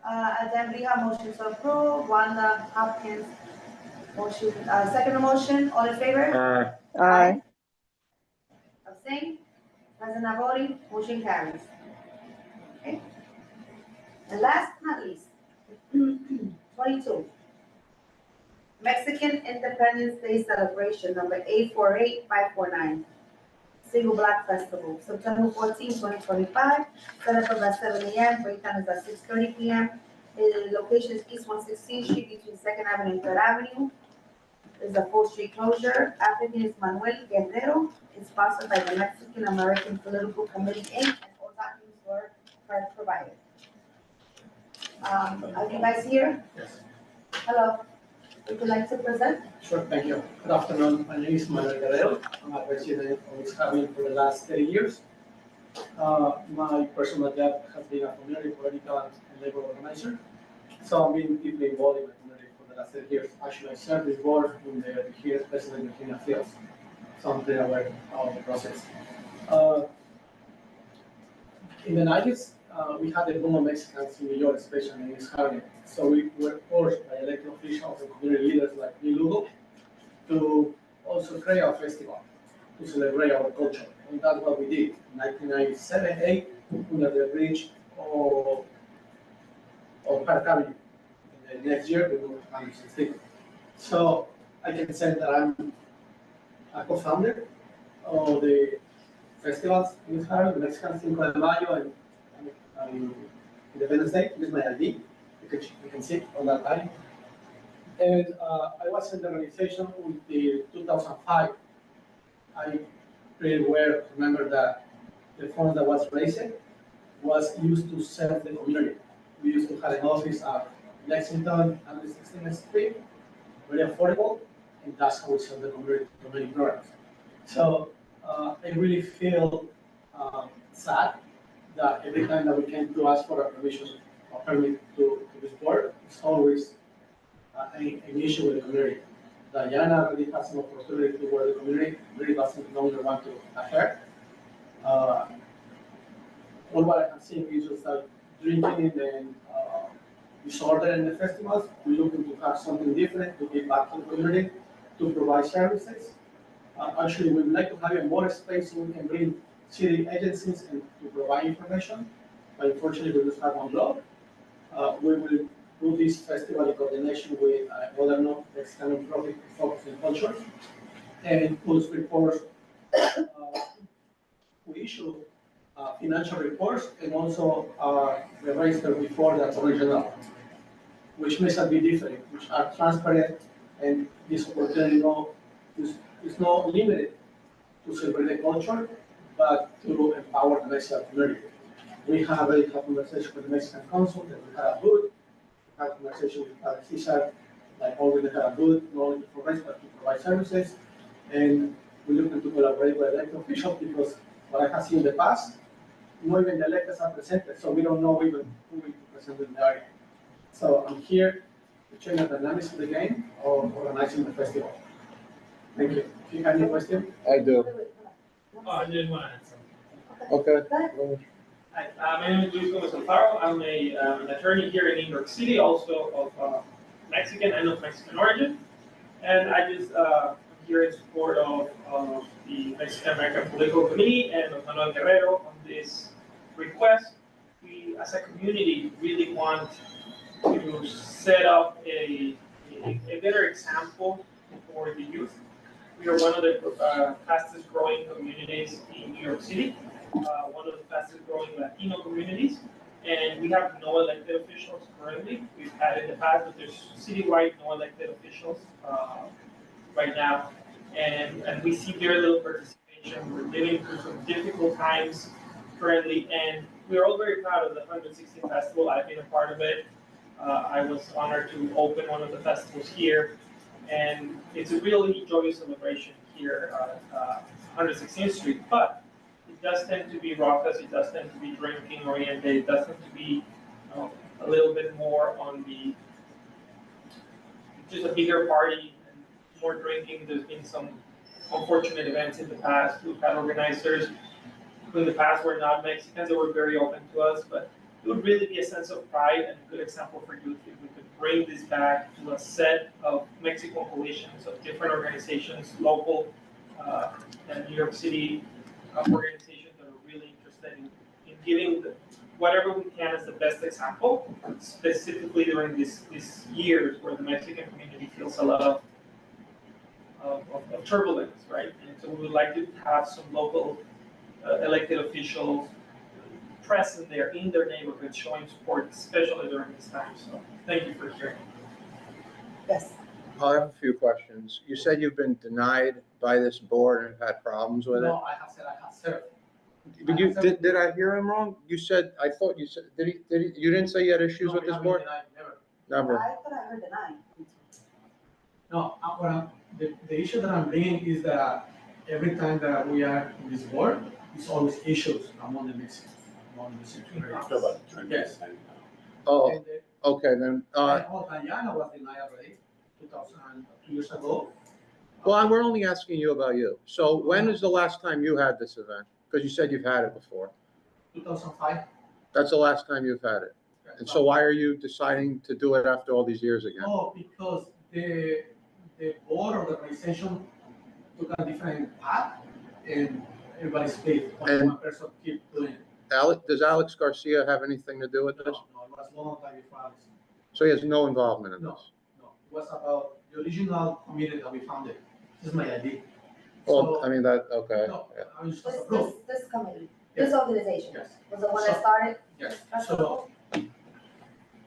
Adam Rija, motion to approve. Wanda Hopkins, motion, second motion. All in favor? Aye. Abstain? President Nabori, motion carries. Okay. And last but not least, 22. Mexican Independence Day Celebration, number 848549. Single Black Festival, September 14, 2025. Set up at 7 a.m., breakdown is at 6:30 p.m. The location is East 116th Street between 2nd Avenue and 3rd Avenue. is a full street closure. Applicant is Manuel Guerrero. It's sponsored by the Mexican American Political Committee, Inc., and all documents were provided. Are you guys here? Yes. Hello. Would you like to present? Sure, thank you. Good afternoon. My name is Manuel Guerrero. I'm a resident of East Harlem for the last 30 years. My personal job has been a community political and labor organizer. So I've been deeply involved in the community for the last 30 years. Actually, I served this board in the here, especially in the Virginia fields. So I'm pretty aware of the process. In the 90s, we had a boom of Mexicans in New York, especially in East Harlem. So we were forced by elected officials and community leaders like me, Lugo, to also create a festival to celebrate our culture. And that's what we did in 1997-8 under the bridge of Park Avenue. And the next year, we moved to Anderson Street. So I can say that I'm a co-founder of the festivals in East Harlem, the Mexican Cinco de Mayo and Independence Day. This is my ID. You can see on that line. And I was in the organization until 2005. I pretty well remember that the fund that was raised was used to serve the community. We used to have an office at Lexington and 16th Street, very affordable, and that's how we serve the community programs. So I really feel sad that every time that we came to ask for a permission or permit to this board, it's always an issue with the community. Diana really has an opportunity to work with the community, really doesn't no longer want to affect. All what I'm seeing is just like drinking and disorder in the festivals. We're looking to have something different to give back to the community, to provide services. Actually, we would like to have a more space so we can bring city agencies and to provide information. But unfortunately, we just have one block. We will do this festival in coordination with other non-profit focused in culture. And post reports, we issue financial reports and also the register before the original, which makes a bit different, which are transparent, and this opportunity is not limited to celebrate the culture, but to empower the Mexican community. We have a conversation with the Mexican Council that we have a booth. We have a conversation with CISAR, like always they have a booth, not only for race, but to provide services. And we're looking to collaborate with elected officials because what I have seen in the past, not even the electeds are presented, so we don't know even who will be presented in the area. So I'm here to change the dynamics of the game of organizing the festival. Thank you. Do you have any question? I do. I just want to add something. Okay. Hi, my name is Luis Gomez Alfaro. I'm an attorney here in New York City, also of Mexican and of Mexican origin. And I just am here in support of the Mexican American Political Committee and of Manuel Guerrero on this request. We, as a community, really want to set up a better example for the youth. We are one of the fastest growing communities in New York City, one of the fastest growing Latino communities, and we have no elected officials currently. We've had in the past, but there's citywide no elected officials right now, and we see very little participation. We're living through some difficult times currently, and we're all very proud of the 116th Festival. I've been a part of it. I was honored to open one of the festivals here. And it's a really joyous celebration here at 116th Street, but it does tend to be raucous, it does tend to be drinking oriented, it does tend to be a little bit more on the, just a bigger party and more drinking. There's been some unfortunate events in the past. We've had organizers who in the past were not Mexicans that were very open to us, but it would really be a sense of pride and a good example for youth if we could bring this back to a set of Mexican coalitions of different organizations, local and New York City organizations that are really interested in giving whatever we can as the best example, specifically during these years where the Mexican community feels a lot of turbulence, right? And so we would like to have some local elected officials present there in their neighborhood, showing support, especially during this time. So thank you for sharing. Yes. I have a few questions. You said you've been denied by this board and have had problems with it? No, I have said I have served. Did I hear him wrong? You said, I thought you said, you didn't say you had issues No, with we this haven't board? denied, never. Never. I thought I heard denied. No, the issue that I'm bringing is that every time that we are in this board, it's always issues among the Mexicans, among the security. Yes. Oh, And okay, then, Diana was denied already, 2 years ago. well, we're only asking you about you. So when is the last time you had this event? Because you said you've had it before. 2005. That's the last time you've had it. And so why are you deciding to do it after all these years again? Oh, because the board of the organization took a different path and everybody split. Only one person keep doing it. Does Alex Garcia have anything to do with this? No, it was long time before Alex. So he has no involvement in No, this? no, it was about the original committee that we founded. This is my idea. Well, So- I mean, okay. No, Yeah. I was just This approved. committee, Yes. this organization, Yes. was the one So- that started? Yes, this festival?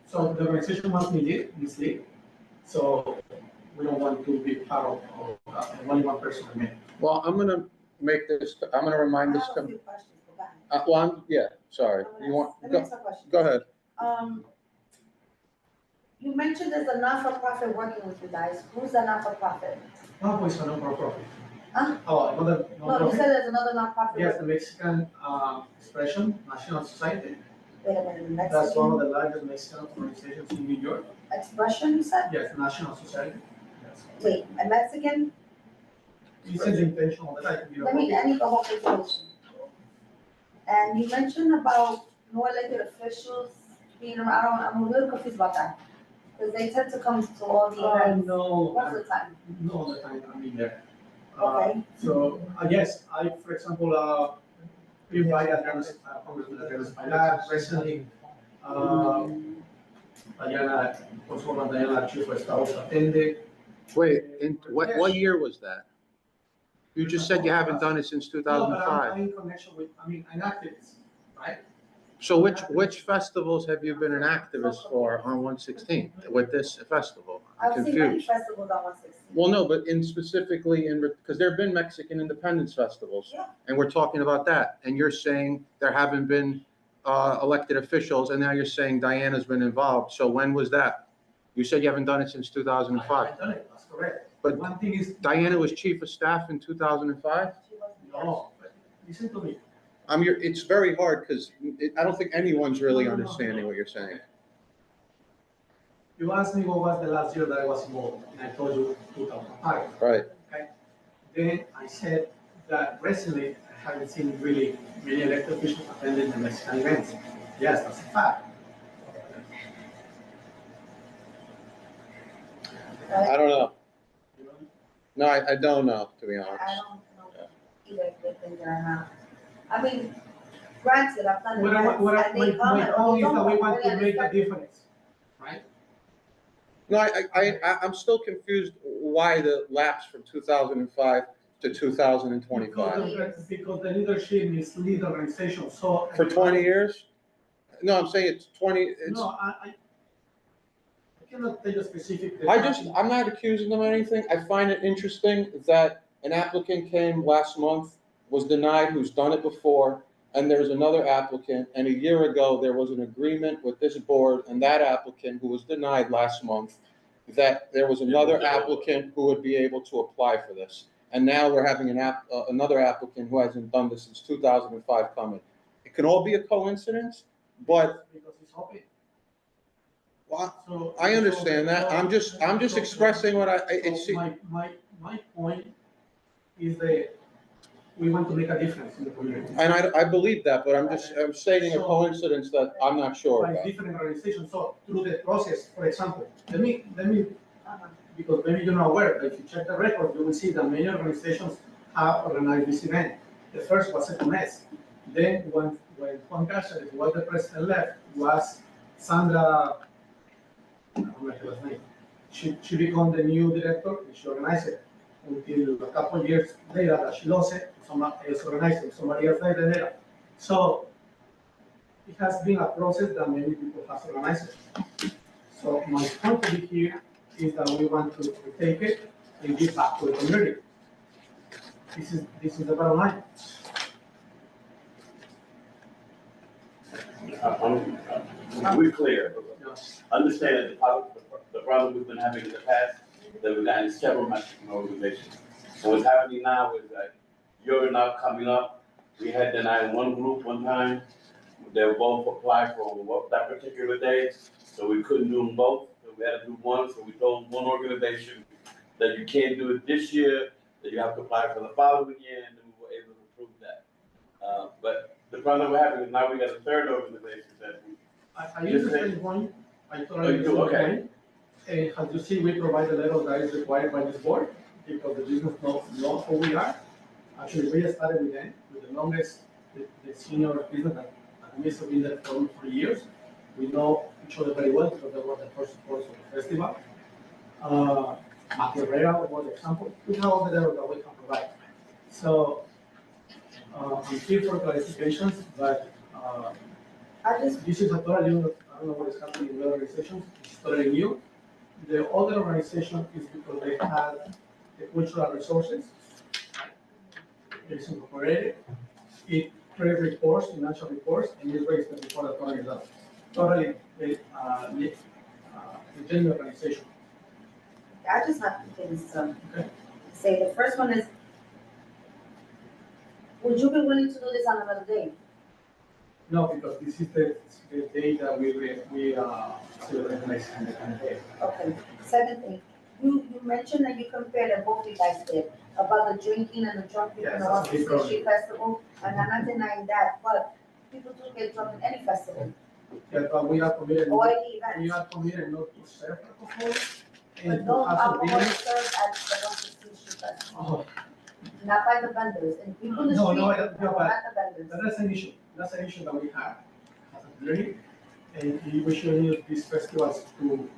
so the organization wants me mislead, so we don't want to be part of only one person remain. Well, I'm gonna remind I this, have a few questions, go back. sorry. You want, Let me ask a question. go ahead. You mentioned there's a not-for-profit working with you guys. Who's the not-for-profit? Papo is a non-profit. Huh? Oh, another No, you non-profit? said there's another non-profit. Yes, the Mexican Expression National Society. Wait a minute, That's one of Mexican the largest Mexican organizations in New York. expression, you said? Yes, National Society. Yes. Wait, a Mexican? You said the intention of the like. I need the whole situation. And you mentioned about no elected officials being around, I'm a little confused about that. Because they tend to come to all the events No, most of the time. no, all the time, I mean, there. Okay. So, yes, for example, we invite Congressman Adriana Spailat, recently, Diana, Councilwoman Diana Chief Estados attended. Wait, what year was that? You just said you haven't done it since No, but I'm 2005. in connection with, an activist, right? So which festivals have you been an activist for on 116 with this festival? I'm I've seen many confused. festivals on 116. Well, no, but specifically because there have been Mexican independence festivals. Yeah. And we're talking about that. And you're saying there haven't been elected officials, and now you're saying Diana's been involved. So when was that? You said you haven't done it since 2005. I haven't done it, that's correct. But One thing is. Diana was chief of staff in 2005? No, but listen to me. It's very hard because I don't think anyone's really No, no, no, understanding no. what you're saying. You asked me what was the last year that I was involved, and I told you 2005. Right. Okay. Then I said that recently I haven't seen really many elected officials attending the Mexican events. Yes, that's a fact. I don't know. No, I don't know, to be honest. I don't know either if they think they're not. I mean, granted, I've done events, and they come My and point they is that we don't want to really make a understand. difference, right? No, I'm still confused why the lapse from 2005 to 2025. Because the leadership mislead the organization, so. For 20 years? No, I'm saying it's 20, No, I cannot tell you specific. I'm not accusing them of anything. I find it interesting that an applicant came last month, was denied, who's done it before, and there's another applicant, and a year ago, there was an agreement with this board and that applicant who was denied last month, that there was another applicant who would be able to apply for this. And now we're having another applicant who hasn't done this since 2005 coming. It can all be a coincidence, but Because it's open. well, I understand that. I'm just expressing what it's. My point is that we want to make a difference in the community. And I believe that, but I'm stating a coincidence that I'm not sure By about. different organizations, so through the process, for example, let me, because maybe you're not aware, but if you check the record, you will see that many organizations have organized this event. The first was a mess. Then when Juan Cáceres, who was the president, left, was Sandra, I don't know her last name. She became the new director, and she organized it until a couple of years later that she lost it, somebody else organized it, somebody else later there. So it has been a process that many people have organized it. So my point to be here is that we want to take it and give back to the community. This is the bottom line. We're clear. Understand that the problem we've been having in the past, that we've gotten several Mexican organizations. So what's happening now is that you're now coming up. We had denied one group one time. They were both applied for that particular day, so we couldn't do them both. So we had to do one. So we told one organization that you can't do it this year, that you have to apply for the following year, and then we were able to approve that. But the problem we're having is now we got a third organization that we. I understand the point. I totally understand the point. And as you see, we provide a letter that is required by this board because the business knows who we are. Actually, we started with them, with the longest, the senior business that we have been there for 3 years. We know each other very well because they were the first supporters of the festival. Matthew Herrera was an example. We have all the letters that we can provide. So I'm here for clarifications, but this is a totally new, I don't know what is happening in the organizations, it's totally new. The other organization is because they had the cultural resources. It is incorporated. It creates reports, financial reports, and it raised the report at totally level. Totally legitimate organization. I just have two things to say. The first one is, would you be willing to do this on another day? No, because this is the day that we celebrate Mexican Independence Day. Okay. Second thing, you mentioned that you compared and both you guys did about the drinking and the drunk people in the Washington Street Festival, and I'm not denying that, but people do get drunk in any festival. Yeah, but we are committed. Or any event. We are committed not to serve alcohol. But no alcohol is served at the Washington Street Festival. Not by the vendors, and people in the street, not the vendors. That's an issue. That's an issue that we have as a community, and we should use these festivals to.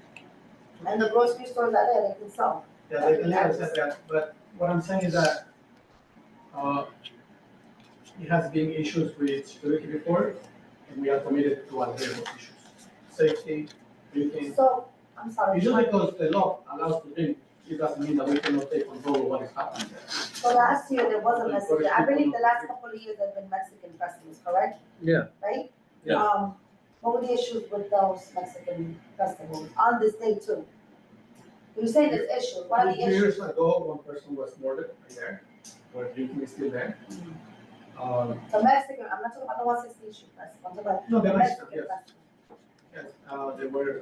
And the grocery stores are there, they can sell. Yeah, they can accept that, but what I'm saying is that it has been issues with security before, and we are committed to address those issues. Safety, drinking. So, I'm sorry. It's just because the law allows to drink, it doesn't mean that we cannot take control of what is happening there. So last year, there was a Mexican, I believe the last couple of years have been Mexican festivals, correct? Yeah. Right? Yeah. What were the issues with those Mexican festivals on this day too? You say there's issues, what are the 2 issues? years ago, one person was murdered right there, where drinking is still there. The Mexican, I'm not talking about the 116 Street Festival, I'm talking about No, the the Mexican, Mexican yes. festival. Yes, they were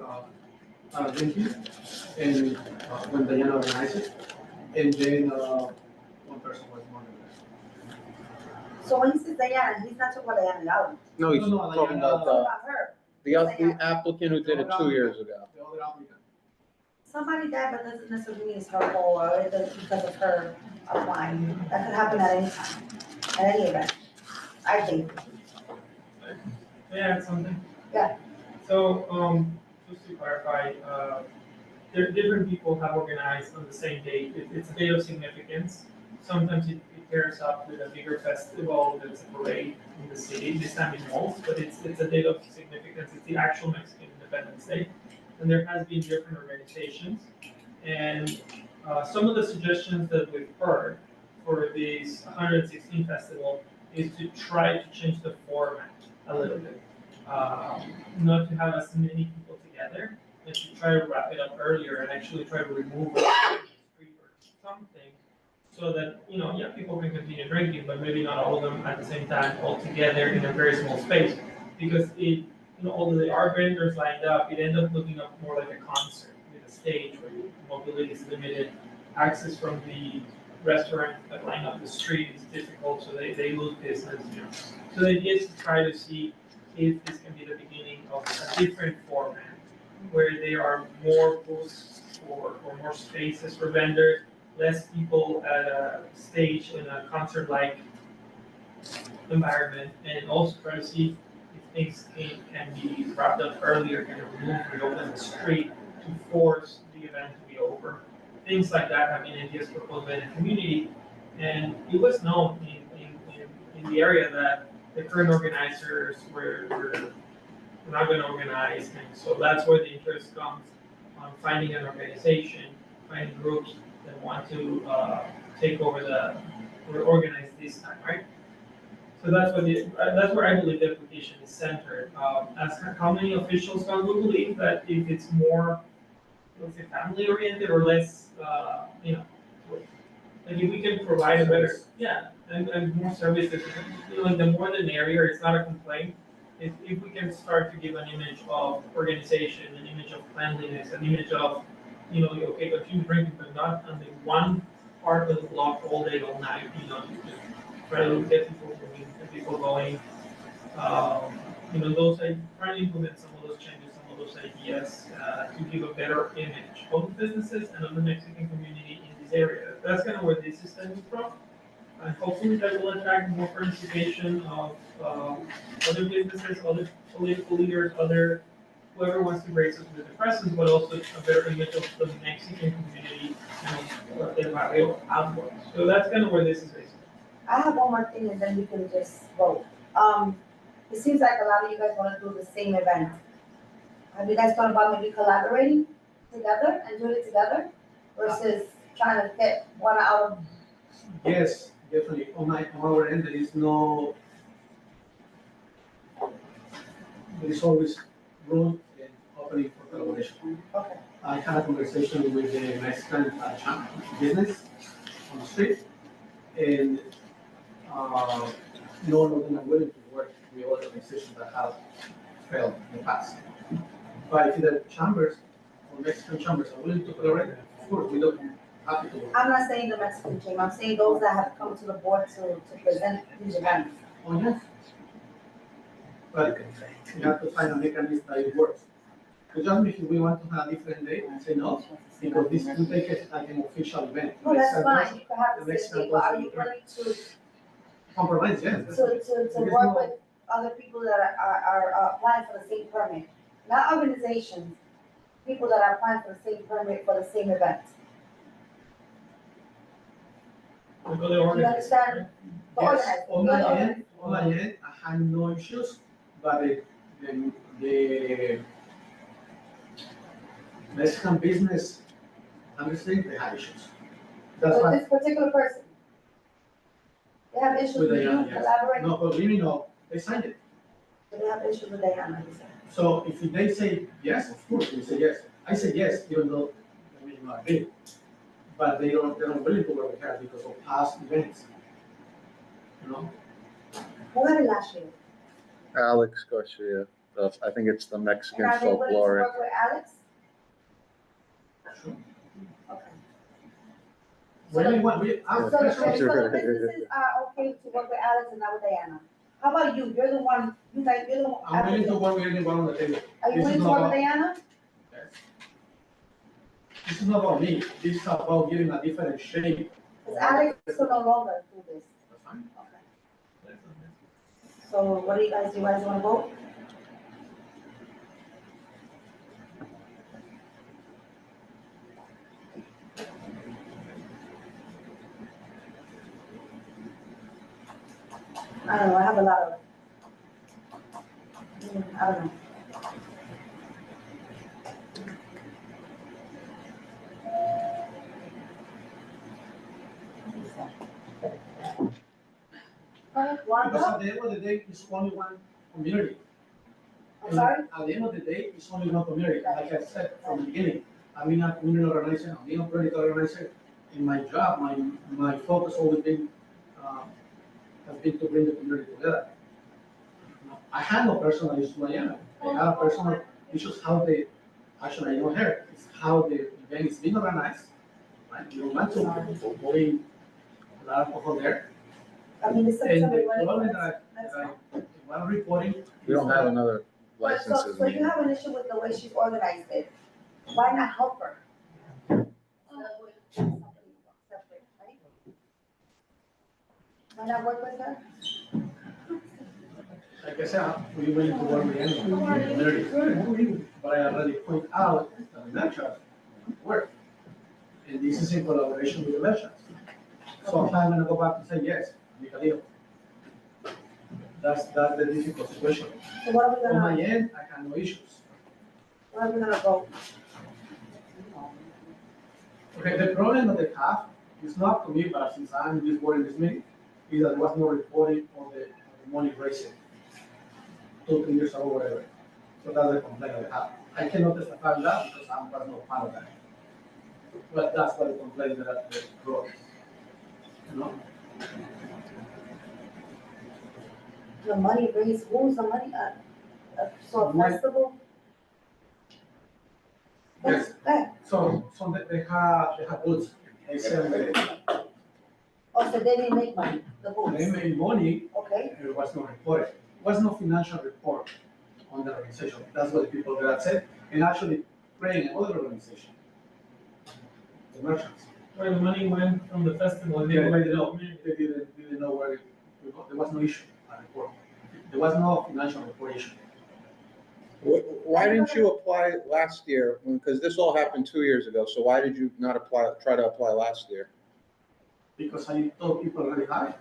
drinking, and when Diana organized it, and then one person was murdered. So when he says Diana, he's not talking about Diana Laura. No, he's No, talking Diana- about her. the applicant who did it 2 years ago. The other applicant. Somebody died, but doesn't necessarily mean it's her fault or it's because of her applying. That could happen at any time, at any event, I think. May I add something? Yeah. So, just to clarify, different people have organized on the same day. It's a day of significance. Sometimes it pairs up with a bigger festival, there's a parade in the city. This time it won't, but it's a day of significance. It's the actual Mexican Independence Day. And there has been different organizations. And some of the suggestions that we've heard for this 116 festival is to try to change the format a little bit. Not to have as many people together, and to try to wrap it up earlier and actually try to remove it from the street or something, so that, people can continue drinking, but maybe not all of them at the same time, all together in a very small space. Because although there are vendors lined up, it ends up looking up more like a concert with a stage where mobility is limited, access from the restaurant that line up the street is difficult, so they lose business. So the idea is to try to see if this can be the beginning of a different format, where there are more booths or more spaces for vendors, less people at a stage in a concert-like environment, and also try to see if things can be wrapped up earlier, kind of reopen the street to force the event to be over. Things like that have been ideas proposed by the community, and it was known in the area that the current organizers were not going to organize, and so that's where the interest comes. on finding an organization, finding groups that want to take over or organize this time, right? So that's where I believe the application is centered. As how many officials come, we believe that if it's more, let's say, family oriented or less, like if we can provide a better, yeah, and more services, like the more the merrier, it's not a complaint. If we can start to give an image of organization, an image of cleanliness, an image of, okay, continue drinking, but not on the one part of the block all day, all night, just try to get people moving, get people going. Trying to implement some of those changes, some of those ideas, to give a better image of the businesses and of the Mexican community in this area. That's kind of where this is stemming from. And hopefully that will attract more participation of other businesses, other political leaders, whoever wants to raise us with the presence, but also a better image of the Mexican community and of El Barrio outwards. So that's kind of where this is based. I have one more thing and then we can just vote. It seems like a lot of you guys want to do the same event. Have you guys thought about maybe collaborating together and doing it together versus trying to get one out of? Yes, definitely. On our end, there is always room and opening for collaboration. Okay. I had a conversation with the Mexican business on the street, and none of them are willing to work with other organizations that have failed in the past. But if the chambers or Mexican chambers are willing to collaborate, of course, we don't have to work. I'm not saying the Mexican chamber, I'm saying those that have come to the board to present these events. Oh, yes. But you have to find a mechanism that it works. Because just if we want to have a different day, I say no, because this will take it like an official event. No, that's fine, you can have The the same Mexican day, but are you person- willing to Compromise, yes. to work with other people that are applying for the same permit? Not organizations, people that are applying for the same permit for the same event. We'll go to Do you organize. understand? The Yes, organizing. on my end, I had no issues, but the Mexican business, understand, they had issues. That's With why. this particular person? They have issues with you Diana, yes. collaborating? No, but really, no, they signed it. So they have issues with Diana, you said? So if they say yes, of course, we say yes. I say yes, even though I may not agree. But they're not willing to work with her because of past events. Who had it last year? Alex Garcia, I think it's the And Mexican are they willing to folklore. work with Alex? Sure. Okay. When we want, we ask So the questions. businesses are okay to work with Alex and not with Diana? How about you? You're the one, you're the one. I'm willing to work with anyone on the table. Are you This willing is to not work with about- Diana? Yes. This is not about me, this is about giving a different shape. Because Alex will no longer do this. That's fine. Okay. So what do you guys want to vote? I don't know, I have a lot of, I don't know. Because at the end of the day, it's only one community. I'm sorry? At the end of the day, it's only one community. Like I said from the beginning, I'm in a community organization, I'm in a political organization. In my job, my focus always been, has been to bring the community together. I had no personal issues with Diana. I have personal issues how they, actually I know her, it's how the event is being organized. Right? You don't want to avoid a lot of alcohol there. I mean, it's And somebody the running. problem that while reporting. We don't have another But so licenses you meeting. have an issue with the way she's organized it. Why not help her? Why not work with her? Like I said, we willing to work with anyone, but I already point out that the merchants work. And this is in collaboration with the merchants. So I'm gonna go back and say, yes, make a deal. That's the difficult situation. So what are we On my gonna, end, I have no issues. what are we gonna vote? Okay, the problem that they have is not to me, but since I'm in this board in this meeting, is that there was no reporting on the money raised 2, 3 years ago, whatever. So that's the complaint that they have. I cannot testify on that because I was not part of that. But that's what the complaint that they brought. You know? The money raised, what was the money, so Money- festival? Yes. Okay. So they have booths. They sell the, Oh, so they didn't make money, the booths? they made money, Okay, and it was not reported. It was no financial report on the organization. That's what the people that said, and actually creating another organization. The merchants. Where the money went from the festival, and they They were didn't know where there was no issue, a report. There was no financial report issue. Why didn't you apply last year? Because this all happened 2 years ago, so why did you not try to apply last year? Because I told people already had.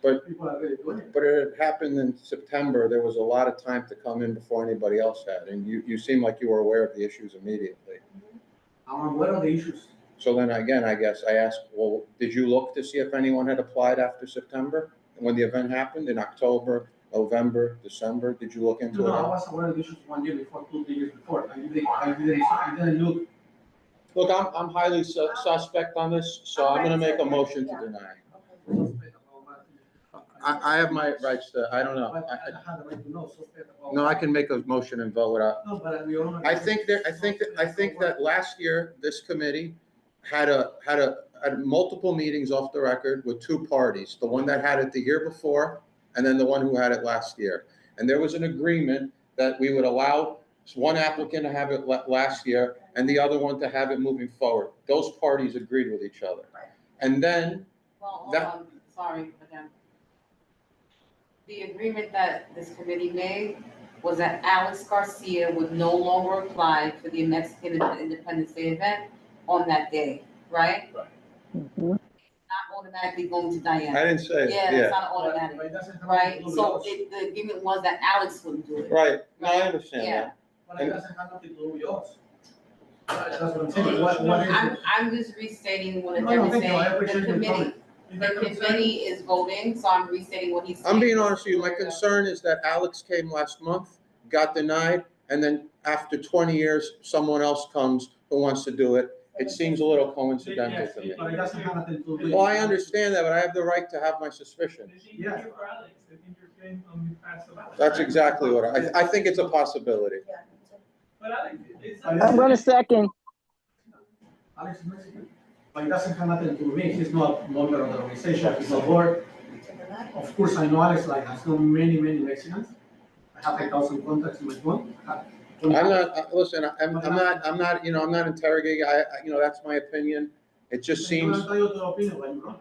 But People are already doing it. But it happened in September. There was a lot of time to come in before anybody else had, and you seem like you were aware of the issues immediately. I'm aware of the issues. So then again, I guess I asked, well, did you look to see if anyone had applied after September? When the event happened in October, November, December, did you look into No, it? I was aware of the issues 1 year before, 2, 3 years before. I didn't look. Look, I'm highly suspect on this, so I'm gonna make a motion to deny. I have my rights to, I don't know. But I have the right to know, suspect about. No, I can make a motion and vote without. No, but we all. I think that last year, this committee had multiple meetings off the record with 2 parties, the one that had it the year before, and then the one who had it last year. And there was an agreement that we would allow one applicant to have it last year and the other one to have it moving forward. Those parties agreed with each other. And then, Well, hold on, sorry again. The agreement that this committee made was that Alex Garcia would no longer apply for the Mexican Independence Day event on that day, right? Not automatically going to Diane. I didn't say it, Yeah, yeah. that's not automatic, right? So the agreement was that Alex wouldn't do it. Right, no, I understand Yeah. that. But it doesn't have nothing to do with yours. That's what I'm saying. What is it? I'm just restating what No, Attorney thank you. I saying, appreciate the your committee, comment. the committee is voting, so I'm restating what he's saying. I'm being honest with you, my concern is that Alex came last month, got denied, and then after 20 years, someone else comes who wants to do it. It seems a little coincidental to me. But it doesn't have nothing to do with. Well, I understand that, but I have the right to have my suspicions. They think you're for Alex, they think you're playing on the past of Alex. That's exactly what I think it's a possibility. But Alex, it's. I'm gonna second. Alex is Mexican. But it doesn't have nothing to do with me. He's not a member of the organization. He's a board. Of course, I know Alex, like, I know many Mexicans. I have 1,000 contacts in my phone. I'm not, listen, I'm not, I'm not interrogating, that's my opinion. It just seems, I'm entitled to an opinion, but you're wrong.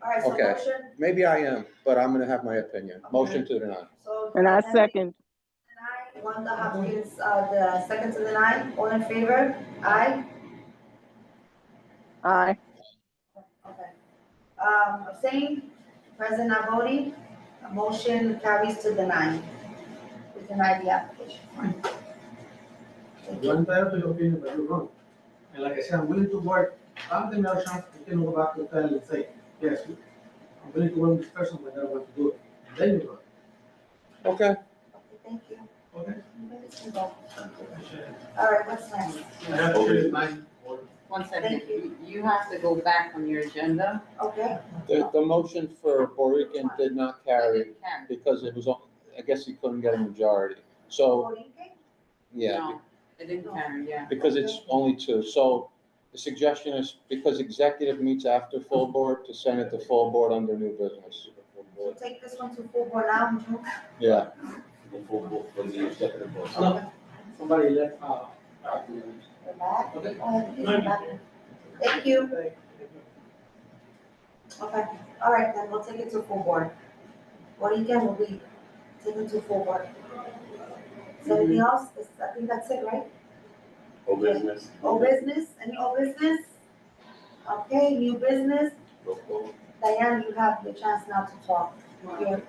all right, so Okay. motion, maybe I am, but I'm gonna have my opinion. Motion to deny. so. And I Henry second. denied, Wanda Hopkins, the second to deny, all in favor? Aye? Aye. Okay. Abstain, present not voting, motion carries to deny. We deny the application. You're entitled to your opinion, but you're wrong. And like I said, I'm willing to work. I'm the merchant, you can go back to tell and say, yes, I'm willing to work with this person, but I don't want to do it. Then you're wrong. Okay. Okay, thank you. Okay? All right, what's next? I have to share mine. One second, Thank you. you have to go back on your agenda. Okay, The motion for Borican did not carry Didn't carry. because it was, I guess he couldn't get a majority. So, voting, okay? yeah, No, it didn't carry, yeah. because it's only 2. So the suggestion is because executive meets after full board, to send it to full board under new business. So take this one to full board now, June. Yeah. Somebody left, We're back. Okay. Go ahead, please, back. Thank you. Okay, all right, then we'll take it to full board. What weekend will be taken to full board? Is there anything else? I think that's it, right? Old business. Old business, any old business? Okay, new business. Diane, you have the chance now to talk. Yeah.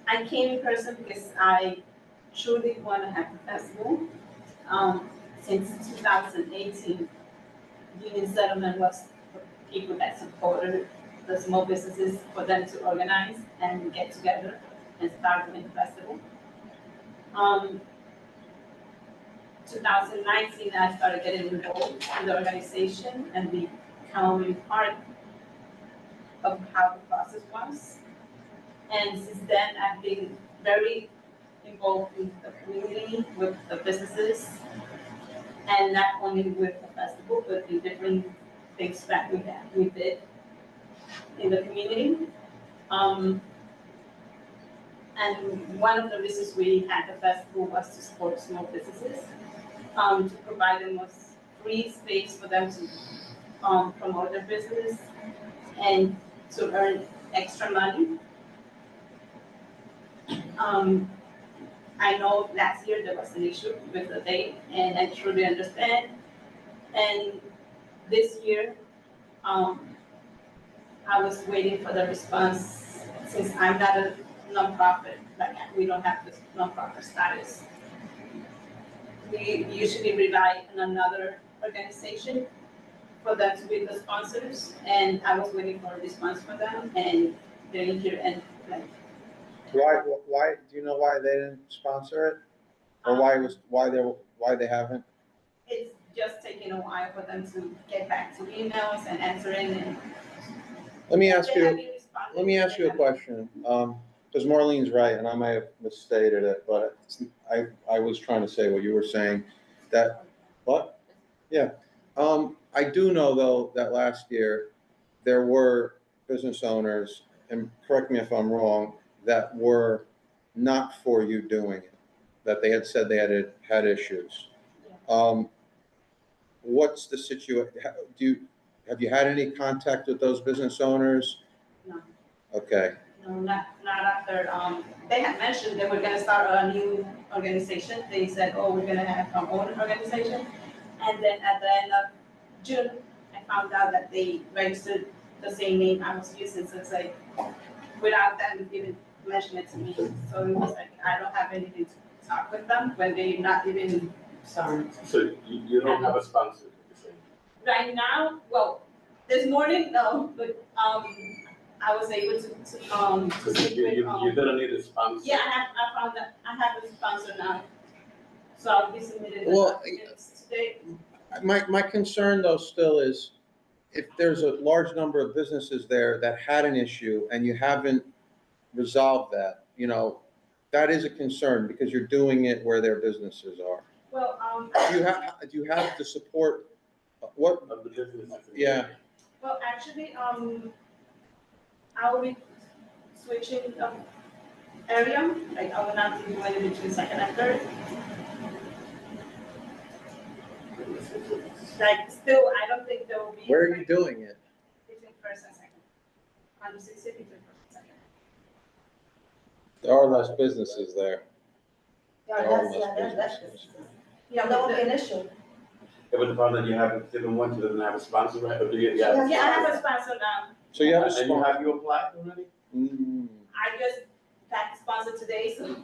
I came in person because I truly want to have the festival. Since 2018, Union Settlement was the people that supported the small businesses for them to organize and get together and start doing the festival. 2019, I started getting involved in the organization and becoming part of how the process was. And since then, I've been very involved in the community with the businesses, and not only with the festival, but in different things that we did in the community. And one of the reasons we had the festival was to support small businesses, to provide them with free space for them to promote their business and to earn extra money. I know last year there was an issue with the date, and I truly understand. And this year, I was waiting for the response since I'm not a nonprofit, like we don't have this nonprofit status. We usually rely on another organization for them to be the sponsors, and I was waiting for a response from them, and they didn't hear anything. Why, do you know why they didn't sponsor it? Or why they haven't? It's just taking a while for them to get back to emails and answering, and Let me ask you a question, because Marlene's right, and I may have misstated it, but I was trying to say what you were saying, that, what? Yeah. I do know, though, that last year, there were business owners, and correct me if I'm wrong, that were not for you doing it, that they had said they had issues. What's the situation? Have you had any contact with those business owners? No. Okay. No, not after, they had mentioned they were gonna start a new organization. They said, oh, we're gonna have our own organization. And then at the end of June, I found out that they registered the same name I was using, so it's like, without them even mentioning it to me. So it was like, I don't have anything to talk with them when they're not even. Sorry. So you don't have a sponsor? Right now, well, this morning, no, but, I was able to speak with, You're gonna need a sponsor. yeah, I found that I have a sponsor now. So I'll be submitting the Well, documents today. My concern, though, still is, if there's a large number of businesses there that had an issue and you haven't resolved that, that is a concern, because you're doing it where their businesses are. Well, Do you have the support, what? Of the businesses. Yeah. well, actually, I will be switching area, like I will not be going between second and third. Like, still, I don't think there will be. Where are you doing it? Between first and second. On the 60 between first and second. There are less businesses there. Yeah, There are that's, less yeah, that's, businesses. yeah, that would be an issue. Yeah, but the problem that you have, if they don't want to, doesn't have a sponsor, right? Or do you? Yeah, I have a sponsor now. So you have a And sponsor. have you applied already? I just got the sponsor today, so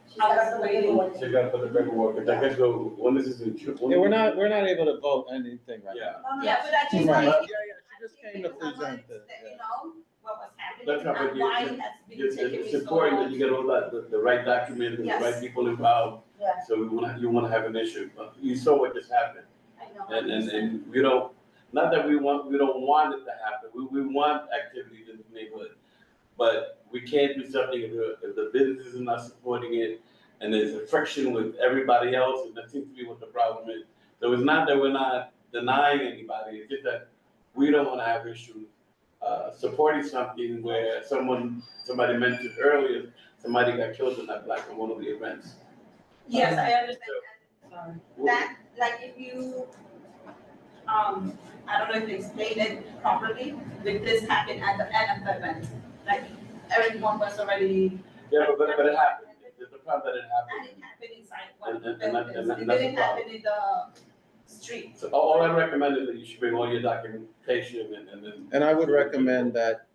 She's I got was waiting. So you gotta put the paperwork, but I guess when this is in June. Yeah, we're not able to vote anything right now. Yeah. Yeah, but I just. Right. wanted- She just came to present it. Let you know what was That's happening right, and but why it has been taking me it's so important that long. you get all that, the right documents and the right Yes. people involved. Yeah. So you wanna have an issue, but you saw what just happened. I know. And we don't, not that we don't want it to happen, we want activities in the neighborhood. But we can't do something if the business is not supporting it, and there's a friction with everybody else, and that seems to be what the problem is. So it's not that we're not denying anybody, it's just that we don't wanna have issues, supporting something where somebody mentioned earlier, somebody got killed in that black on one of the events. Yes, I understand. That, like, if you, I don't know if you explained it properly, but this happened at the end of the event. Like, everyone was already. Yeah, but it happened. The problem that it And happened. it happened inside one of the And that- buildings. and It that's the didn't happen in the street. So all I recommend is that you should bring all your documentation and then. And I would recommend that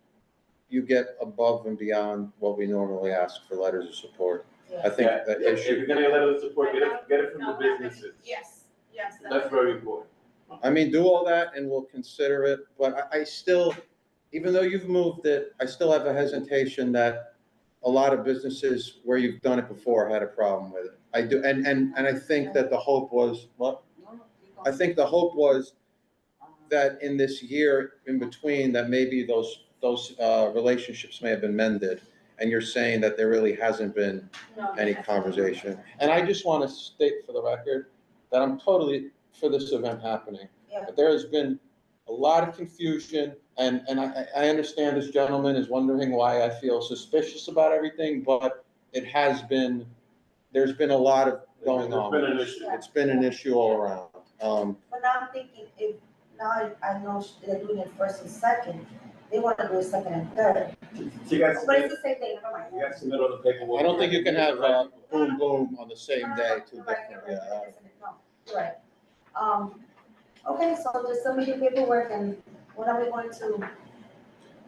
you get above and beyond what we normally ask for letters of support. I think Yeah, that if issue. you're gonna get a letter of support, get it from the businesses. Yes, yes. That's very important. I mean, do all that and we'll consider it, but I still, even though you've moved it, I still have a hesitation that a lot of businesses where you've done it before had a problem with it. I do, and I think that the hope was, what? I think the hope was that in this year in between, that maybe those relationships may have been mended. And you're saying that there really hasn't been any conversation. And I just want to state for the record that I'm totally for this event happening. Yeah. But there has been a lot of confusion, and I understand this gentleman is wondering why I feel suspicious about everything, but it has been, there's been a lot of going on. It's been an issue. It's been an issue all around. But now I'm thinking, if, now I know they're doing it first and second, they want to do it second and third. She got But it's the same thing, never mind. You got to submit all the paperwork. I don't think you can have boom, boom on the same day, two You're right, different, you're right, yeah. no, you're right. Okay, so just submit your paperwork and when are we going to?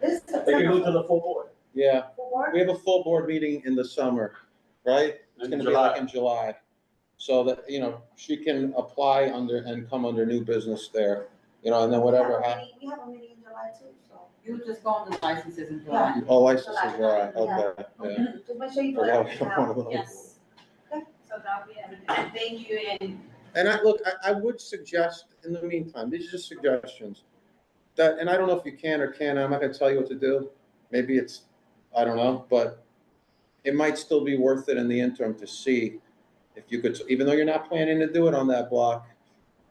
This is They can go to September. the full board. Yeah, Full board? we have a full board meeting in the summer, right? It's In gonna be July. like in July. So that, she can apply under and come under new business there, and then whatever happens. We have a meeting in July too, so. You just go on the licenses in July. Oh, licenses, right, okay, yeah. Just make sure you put Forgot it we have one of out. those. Yes. So that'll be everything. Thank you and. And I would suggest, in the meantime, these are just suggestions, that, and I don't know if you can or can't, I'm not gonna tell you what to do. Maybe it's, I don't know, but it might still be worth it in the interim to see if you could, even though you're not planning to do it on that block,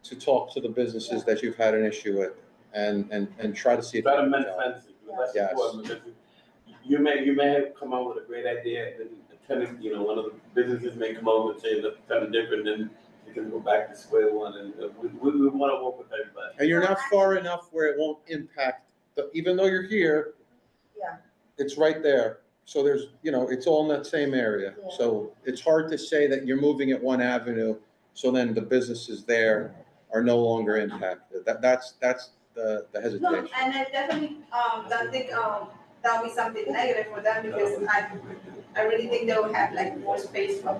to talk to the businesses that you've had an issue with and try to see if. Try to you can mend resolve. fences, because that's Yes. important, because you may have come up with a great idea, and the tenant, one of the businesses may come over and say, look, kind of different, and you can go back to square one, and we want to work with everybody. And you're not far enough where it won't impact, even though you're here, Yeah. it's right there. So there's, it's all in that same area. Yeah. So it's hard to say that you're moving at one avenue, so then the businesses there are no longer impacted. That's the No, hesitation. and I definitely, don't think, that'll be something negative for them because I really think they will have like more space to.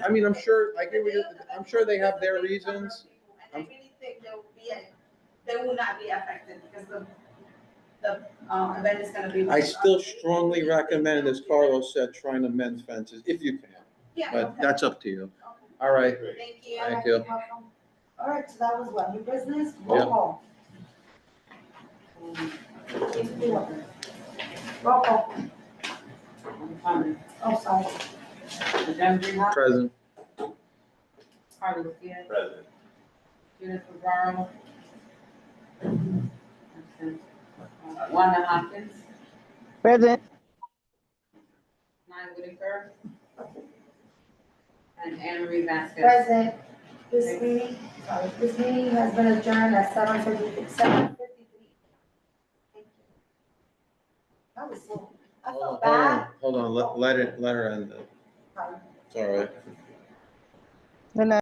I mean, I'm sure they have their reasons. And I really think they will not be affected because the event is gonna be. I still strongly recommend, as Carlos said, trying to mend fences if you can, Yeah, but okay. that's up to you. All right, Thank you. thank you. All right, so that was what, new business, Yeah. roll call. Roll call, oh, sorry. Denver, Present. Carlos Diaz, President. Judith Rivera. Absent. Wanda Hopkins, Present. Nye Whitaker, and Anne Marie Vasquez. Present, this meeting has been adjourned at 7:53. That was so, I felt bad. Hold on, let her end it. It's all right. Good night.